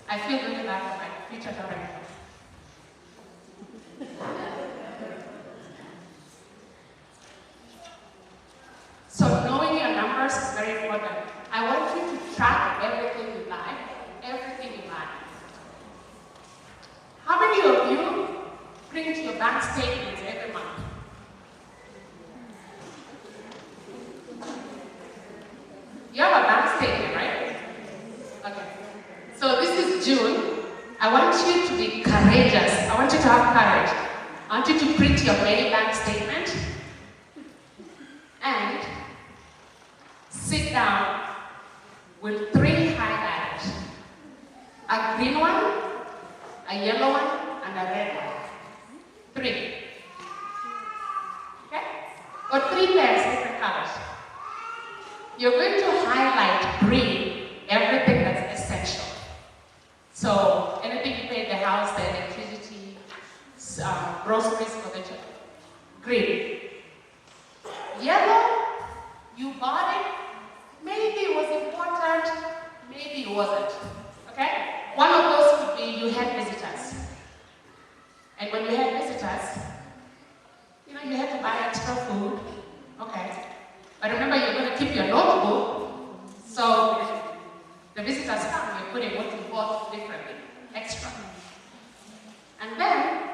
I feel really bad for my future daughter. So knowing your numbers is very important. I want you to track everything you buy, everything you buy. How many of you print your bank statements every month? You have a bank statement, right? Okay. So this is June. I want you to be courageous. I want you to have courage. I want you to print your May bank statement and sit down with 3 highlighters. A green one, a yellow one, and a red one. 3. Okay? Or 3 pairs, different colors. You're going to highlight green everything that's essential. So anything you pay at the house, the electricity, groceries for the children. Green. Yellow, you bought it. Maybe it was important, maybe it wasn't. Okay? One of those could be you had visitors. And when you had visitors, you had to buy extra food. Okay. But remember, you're going to keep your notebook. So the visitors come, you put in what you bought differently, extra. And then,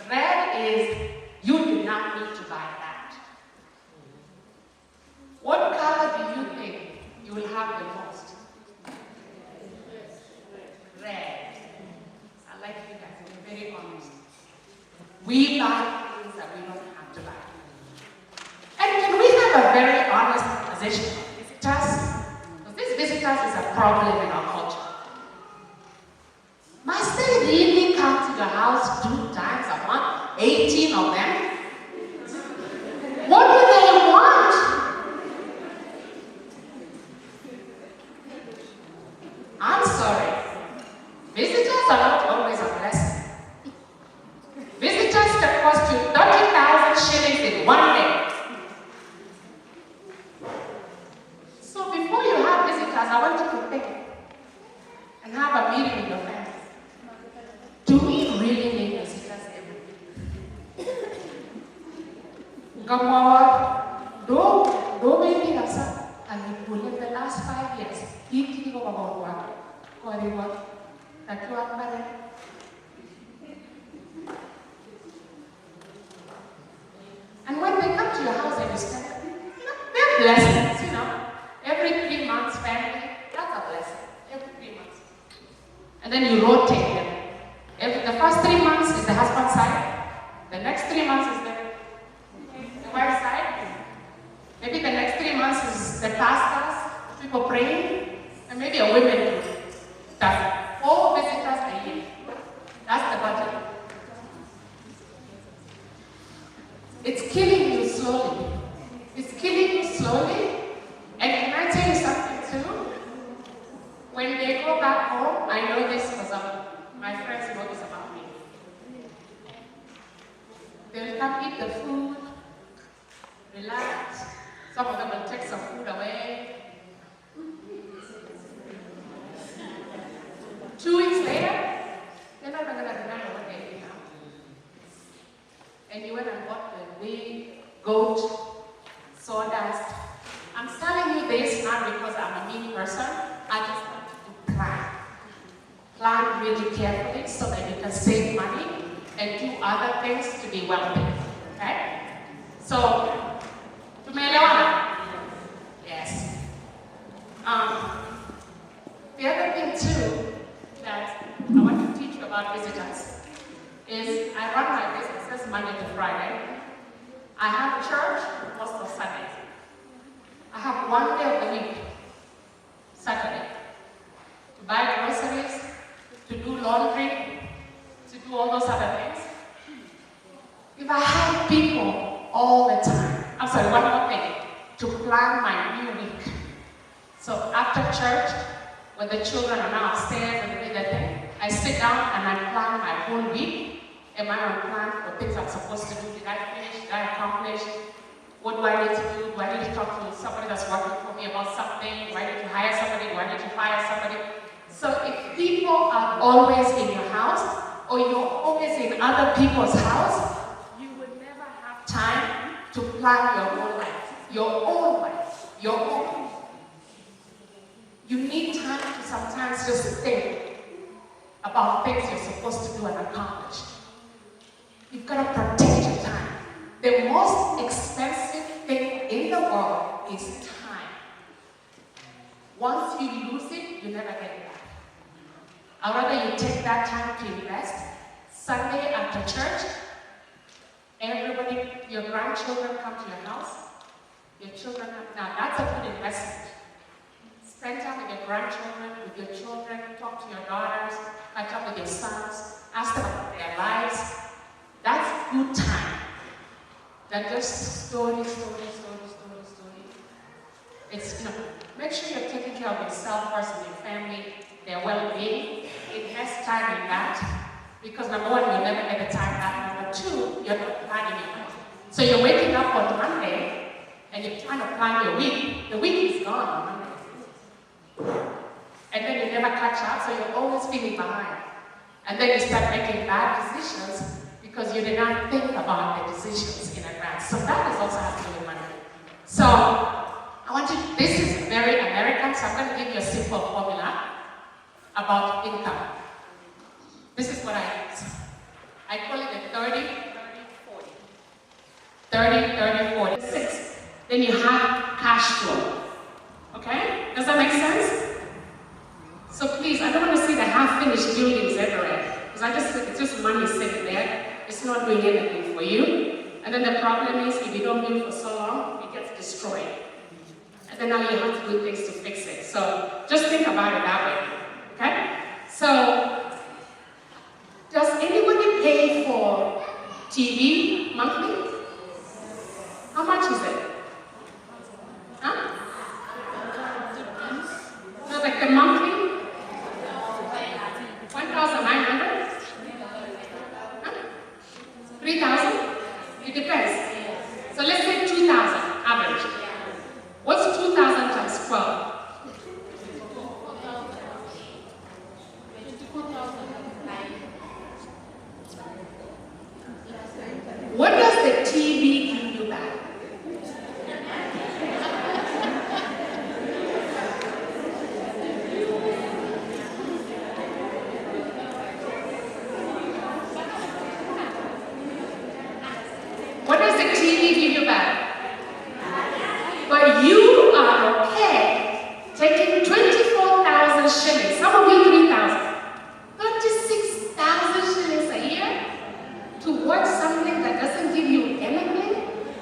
red is you do not need to buy that. What color do you think you will have the most? Red. I like you guys, you're very honest. We buy things that we don't have to buy. And can we have a very honest conversation of visitors? Because these visitors is a problem in our culture. Must they really come to your house 2 times a month? 18 of them? What do they want? I'm sorry. Visitors are not always a blessing. Visitors can cost you 30,000 shillings in 1 day. So before you have visitors, I want you to think and have a meeting with your friends. Do we really need visitors every day? Come on, don't make me upset. And you put in the last 5 years, you go about what? That you are married. And when they come to your house and you spend, they're blessings, Every 3 months, family, that's a blessing. Every 3 months. And then you rotate them. The first 3 months is the husband's side. The next 3 months is the wife's side. Maybe the next 3 months is the pastors, people praying, and maybe a women group. That's 4 visitors a year. That's the budget. It's killing you slowly. It's killing you slowly. And can I tell you something too? When they go back home, I know this because my friends know this about me. They'll come eat the food, relax. Some of them will take some food away. goat, sawdust. I'm telling you this not because I'm a mean person. I just want you to plan. Plan really carefully so that you can save money and do other things to be wealthy. Okay? So, tumeelewana? Yes. The other thing too that I want to teach you about visitors is I run my businesses Monday to Friday. I have church most of Sundays. I have one day of the week, Saturday, to buy groceries, to do laundry, to do all those other things. If I have people all the time, I'm sorry, one more thing, to plan my new week. So after church, when the children are now upstairs and doing their thing, I sit down and I plan my whole week. Am I on plan for things I'm supposed to do? Did I finish? Did I accomplish? What do I need to do? Do I need to talk to somebody that's working for me about something? Do I need to hire somebody? Do I need to fire somebody? So if people are always in your house, or you're always in other people's house, you will never have time to plan your own life. Your own life. Your own. You need time to sometimes just think about things you're supposed to do and accomplish. You've got to protect your time. The most expensive thing in the world is time. Once you lose it, you never get it back. I'd rather you take that time to invest. Sunday after church, everybody, your grandchildren come to your house. Your children come. Now that's a good investment. Spend time with your grandchildren, with your children, talk to your daughters, catch up with your sons, ask them about their lives. That's good time. Than just story. It's, make sure you're taking care of yourself first and your family, their well-being. Invest time in that. Because number one, you'll never get the time back. Number two, you're not planning your life. So you're waking up on Monday and you're trying to plan your week. The week is gone on Monday. And then you never catch up, so you're always feeling behind. And then you start making bad decisions because you did not think about the decisions in advance. So that is also has to do with money. So I want you, this is very American, so I'm going to give you a simple formula about income. This is what I use. I call it the 30-30-40. 30-30-40. 6. Then you have cash flow. Okay? Does that make sense? So please, I don't want to see the half-finished buildings everywhere. Because it's just money sitting there. It's not doing anything for you. And then the problem is, if you don't build for so long, it gets destroyed. And then now you have to do things to fix it. So just think about it that way. Okay? So, does anybody pay for TV monthly? How much is it? Huh? No, like the monthly? 1,900? Huh? 3,000? It depends. So let's say 2,000 average. What's 2,000 times 12? What does the TV give you back? What does the TV give you back? But you are okay taking 24,000 shillings, some of you 3,000, 36,000 shillings a year to watch something that doesn't give you anything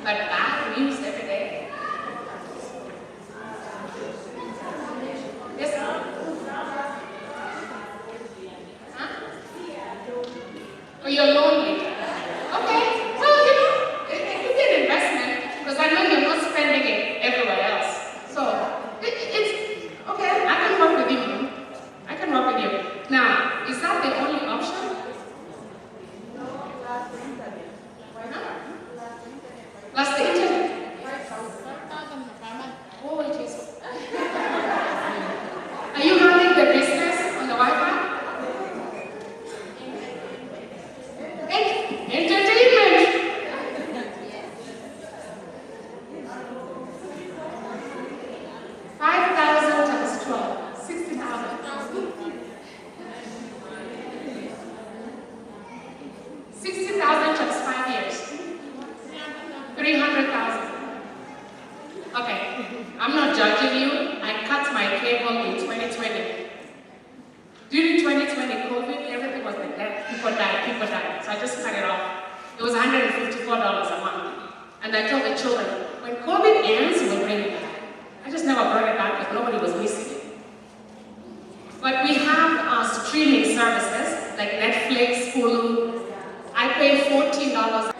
but bad news every day. Yes, sir? Huh? Or you're lonely? Okay, well, it could be an investment because I know you're not spending it everywhere else. So, it's okay, I can work with you. I can work with you. Now, is that the only option? Plus the internet. Oh, it is. Are you running the business on the Wi-Fi? just cut it off. It was $154 a month. And I told the children, when COVID ends, we'll bring it back. I just never brought it back because nobody was missing it. But we have streaming services like Netflix, Hulu. I pay $14.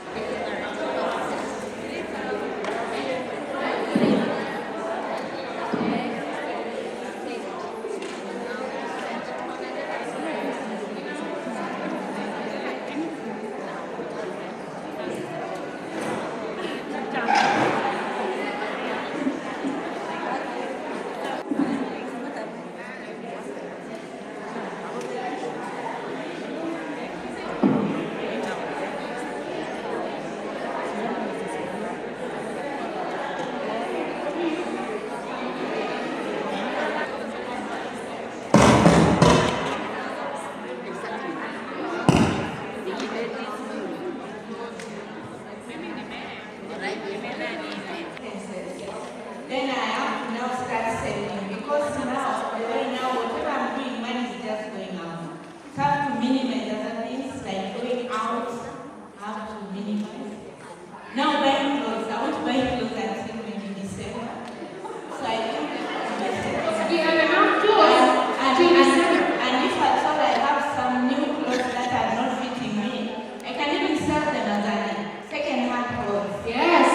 Then I have to now start saving because now, right now, whatever I'm doing, money is just going out. I have to minimize other things like going out. I have to minimize. Now buying clothes. I want to buy clothes until maybe December. So I think We have enough clothes until December. And if at all I have some new clothes that are not fitting me, I can even sell them as a second-hand clothes. Yes.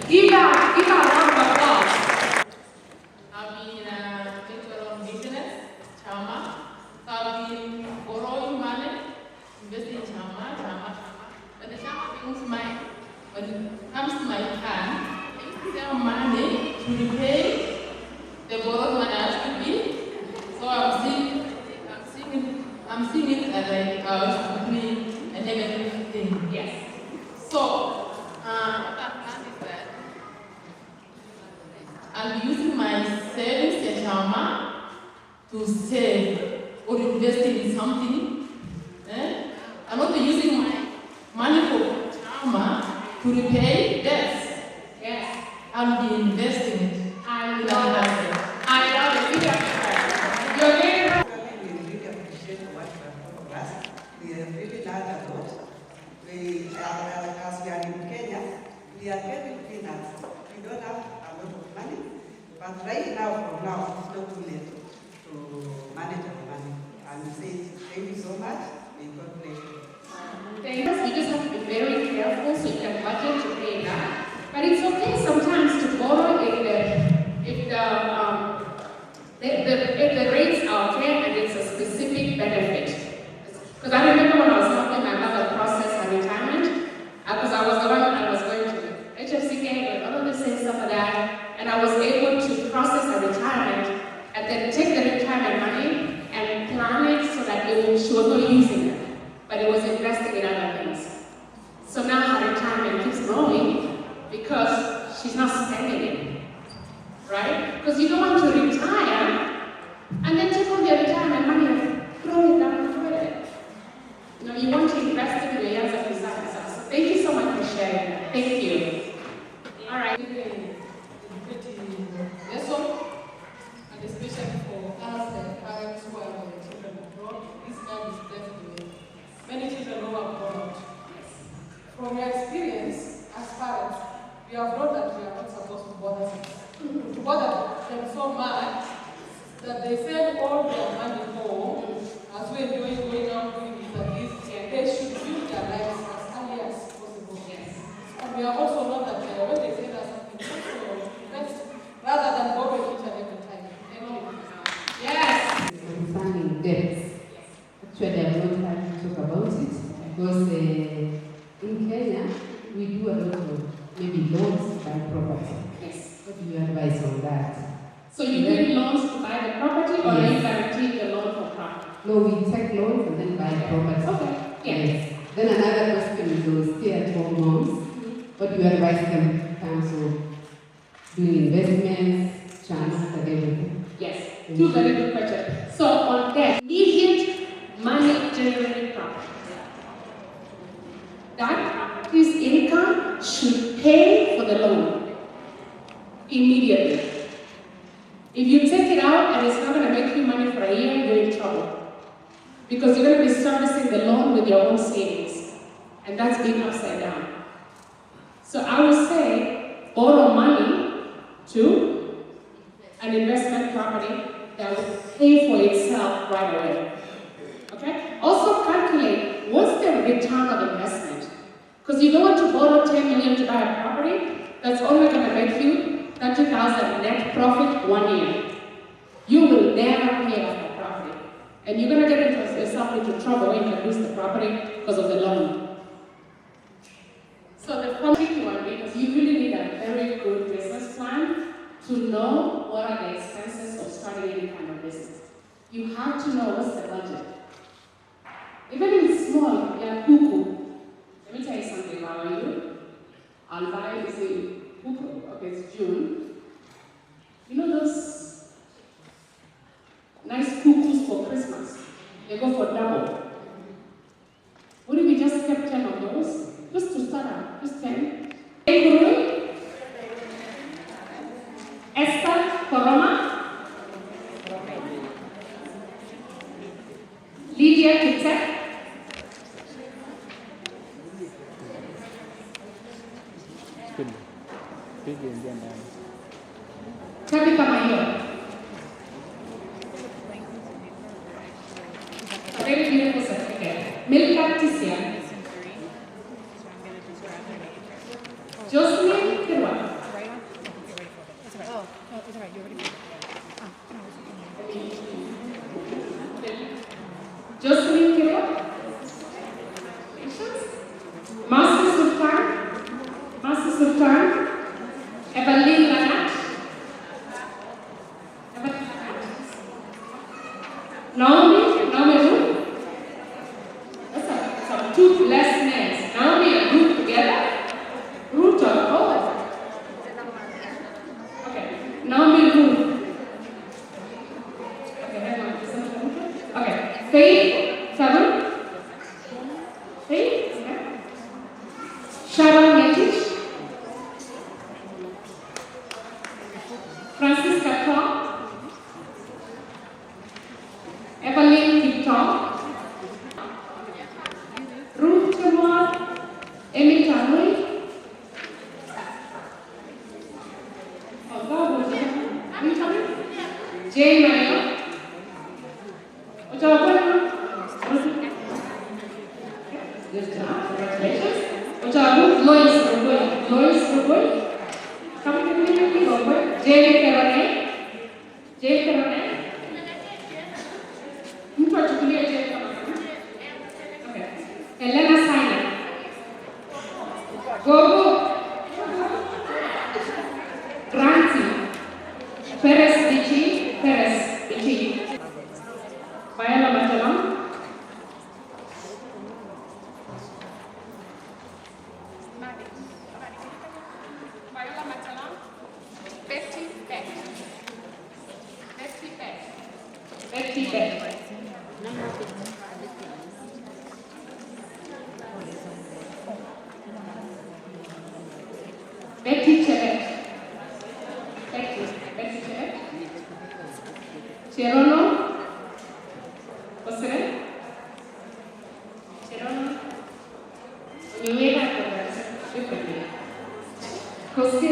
Give a round of applause. I've been in a own business, Chama. So I've been borrowing money, investing in Chama. But the Chama when it comes to my hand, I used to sell money to repay the borrowed money I have to be. So I'm seeing it as like be a negative thing. Yes. So what I've done is that I'll be using my savings at Chama to save or invest in something. I'm not using my money for Chama to repay debts. Yes. I'll be investing it. I love it. You're very right. We really appreciate what you have done for us. We have really learned a lot. As we are in Kenya, we are getting peanuts. We don't have a lot of money, but right now, for now, it's not too late to manage our money. And we say thank you so much. May God bless you. You just have to be very careful so you can budget to pay that. But it's okay sometimes to borrow if the rates are okay and it's a specific benefit. Because I remember when I was helping my mother process her retirement, because I was the one I was going to HFCK and all of the same stuff like that, and I was able to process her retirement and then take the retirement money and plan it so that she was not using it, but it was investing in other things. So now her retirement keeps growing because she's not spending it, right? Because you don't want to retire and then take all your retirement money and throw it down the toilet. You know, you want to invest it in the years of desire. So thank you so much for sharing that. Thank you. All right. And especially for us parents who are with children abroad, this time is definitely many children who are abroad. From your experience as parents, we have known that we are not supposed to bother them. To bother them so much that they send all their money home as we enjoy going out doing this and this. They should build their lives as early as possible. Yes. And we are also known that when they send us something, so invest rather than borrow each and every time. Yes. Concerning debts, actually I have not had to talk about it because in Kenya we do a lot of maybe loans to buy property. Yes. What do you advise on that? So you give loans to buy the property, or Yes. you guarantee the loan for property? No, we take loans and then buy property. Okay. Yes. Then another question is those stay-at-home moms. What do you advise them in terms of doing investments, channels, and everything? Yes. Two very good questions. So on debt, immediate money generating property. That property's income should pay for the loan immediately. If you take it out and it's not going to make you money for a year, you're in trouble. Because you're going to be servicing the loan with your own savings. and that's being upside down. So I would say borrow money to an investment property that will pay for itself right away. Okay? Also calculate what's the return of investment. Because you don't want to borrow 10 million to buy a property that's only going to make you 30,000 net profit 1 year. You will never pay off the property. And you're going to get yourself into trouble when you lose the property because of the loan. So the tricky one, because you really need a very good business plan to know what are the expenses of starting any kind of business. You have to know what's the budget. Even if it's small, yeah, cuckoo. Let me tell you something, how are you? I'll buy, you see, cuckoo, okay, it's June. You know those nice cuckoos for Christmas? They go for double. What if we just kept 10 of those? Just to start out, just 10. Ekuru, Esther Koroma, Lydia Kitek, Tabitha Mayo. A very beautiful certificate. Milka Tisia. Jocelyn Kirwa. Jocelyn Kirwa. Master Sultan. Evelyn Lanat. Naomi Ruth. That's some two less names. Naomi and Ruth together. Ruth of oh. Okay. Naomi Ruth. Okay, hang on. Okay. Faith, 7. Faith, okay. Sharon Yetish. Francisca Tom, Evelyn Kipton, Ruth Chamor, Amy Tanui, Jane Mayo, congratulations. Lois Ruboy, Jane Carone. Mtu achukulie Jane kama okay. Elena Saina. Gogo. Granti. Perez Bichi. Viola Matalam. Betty Beck. Betty Chevet. Cherono. What's the name? Cherono. You may have to differently. Jose.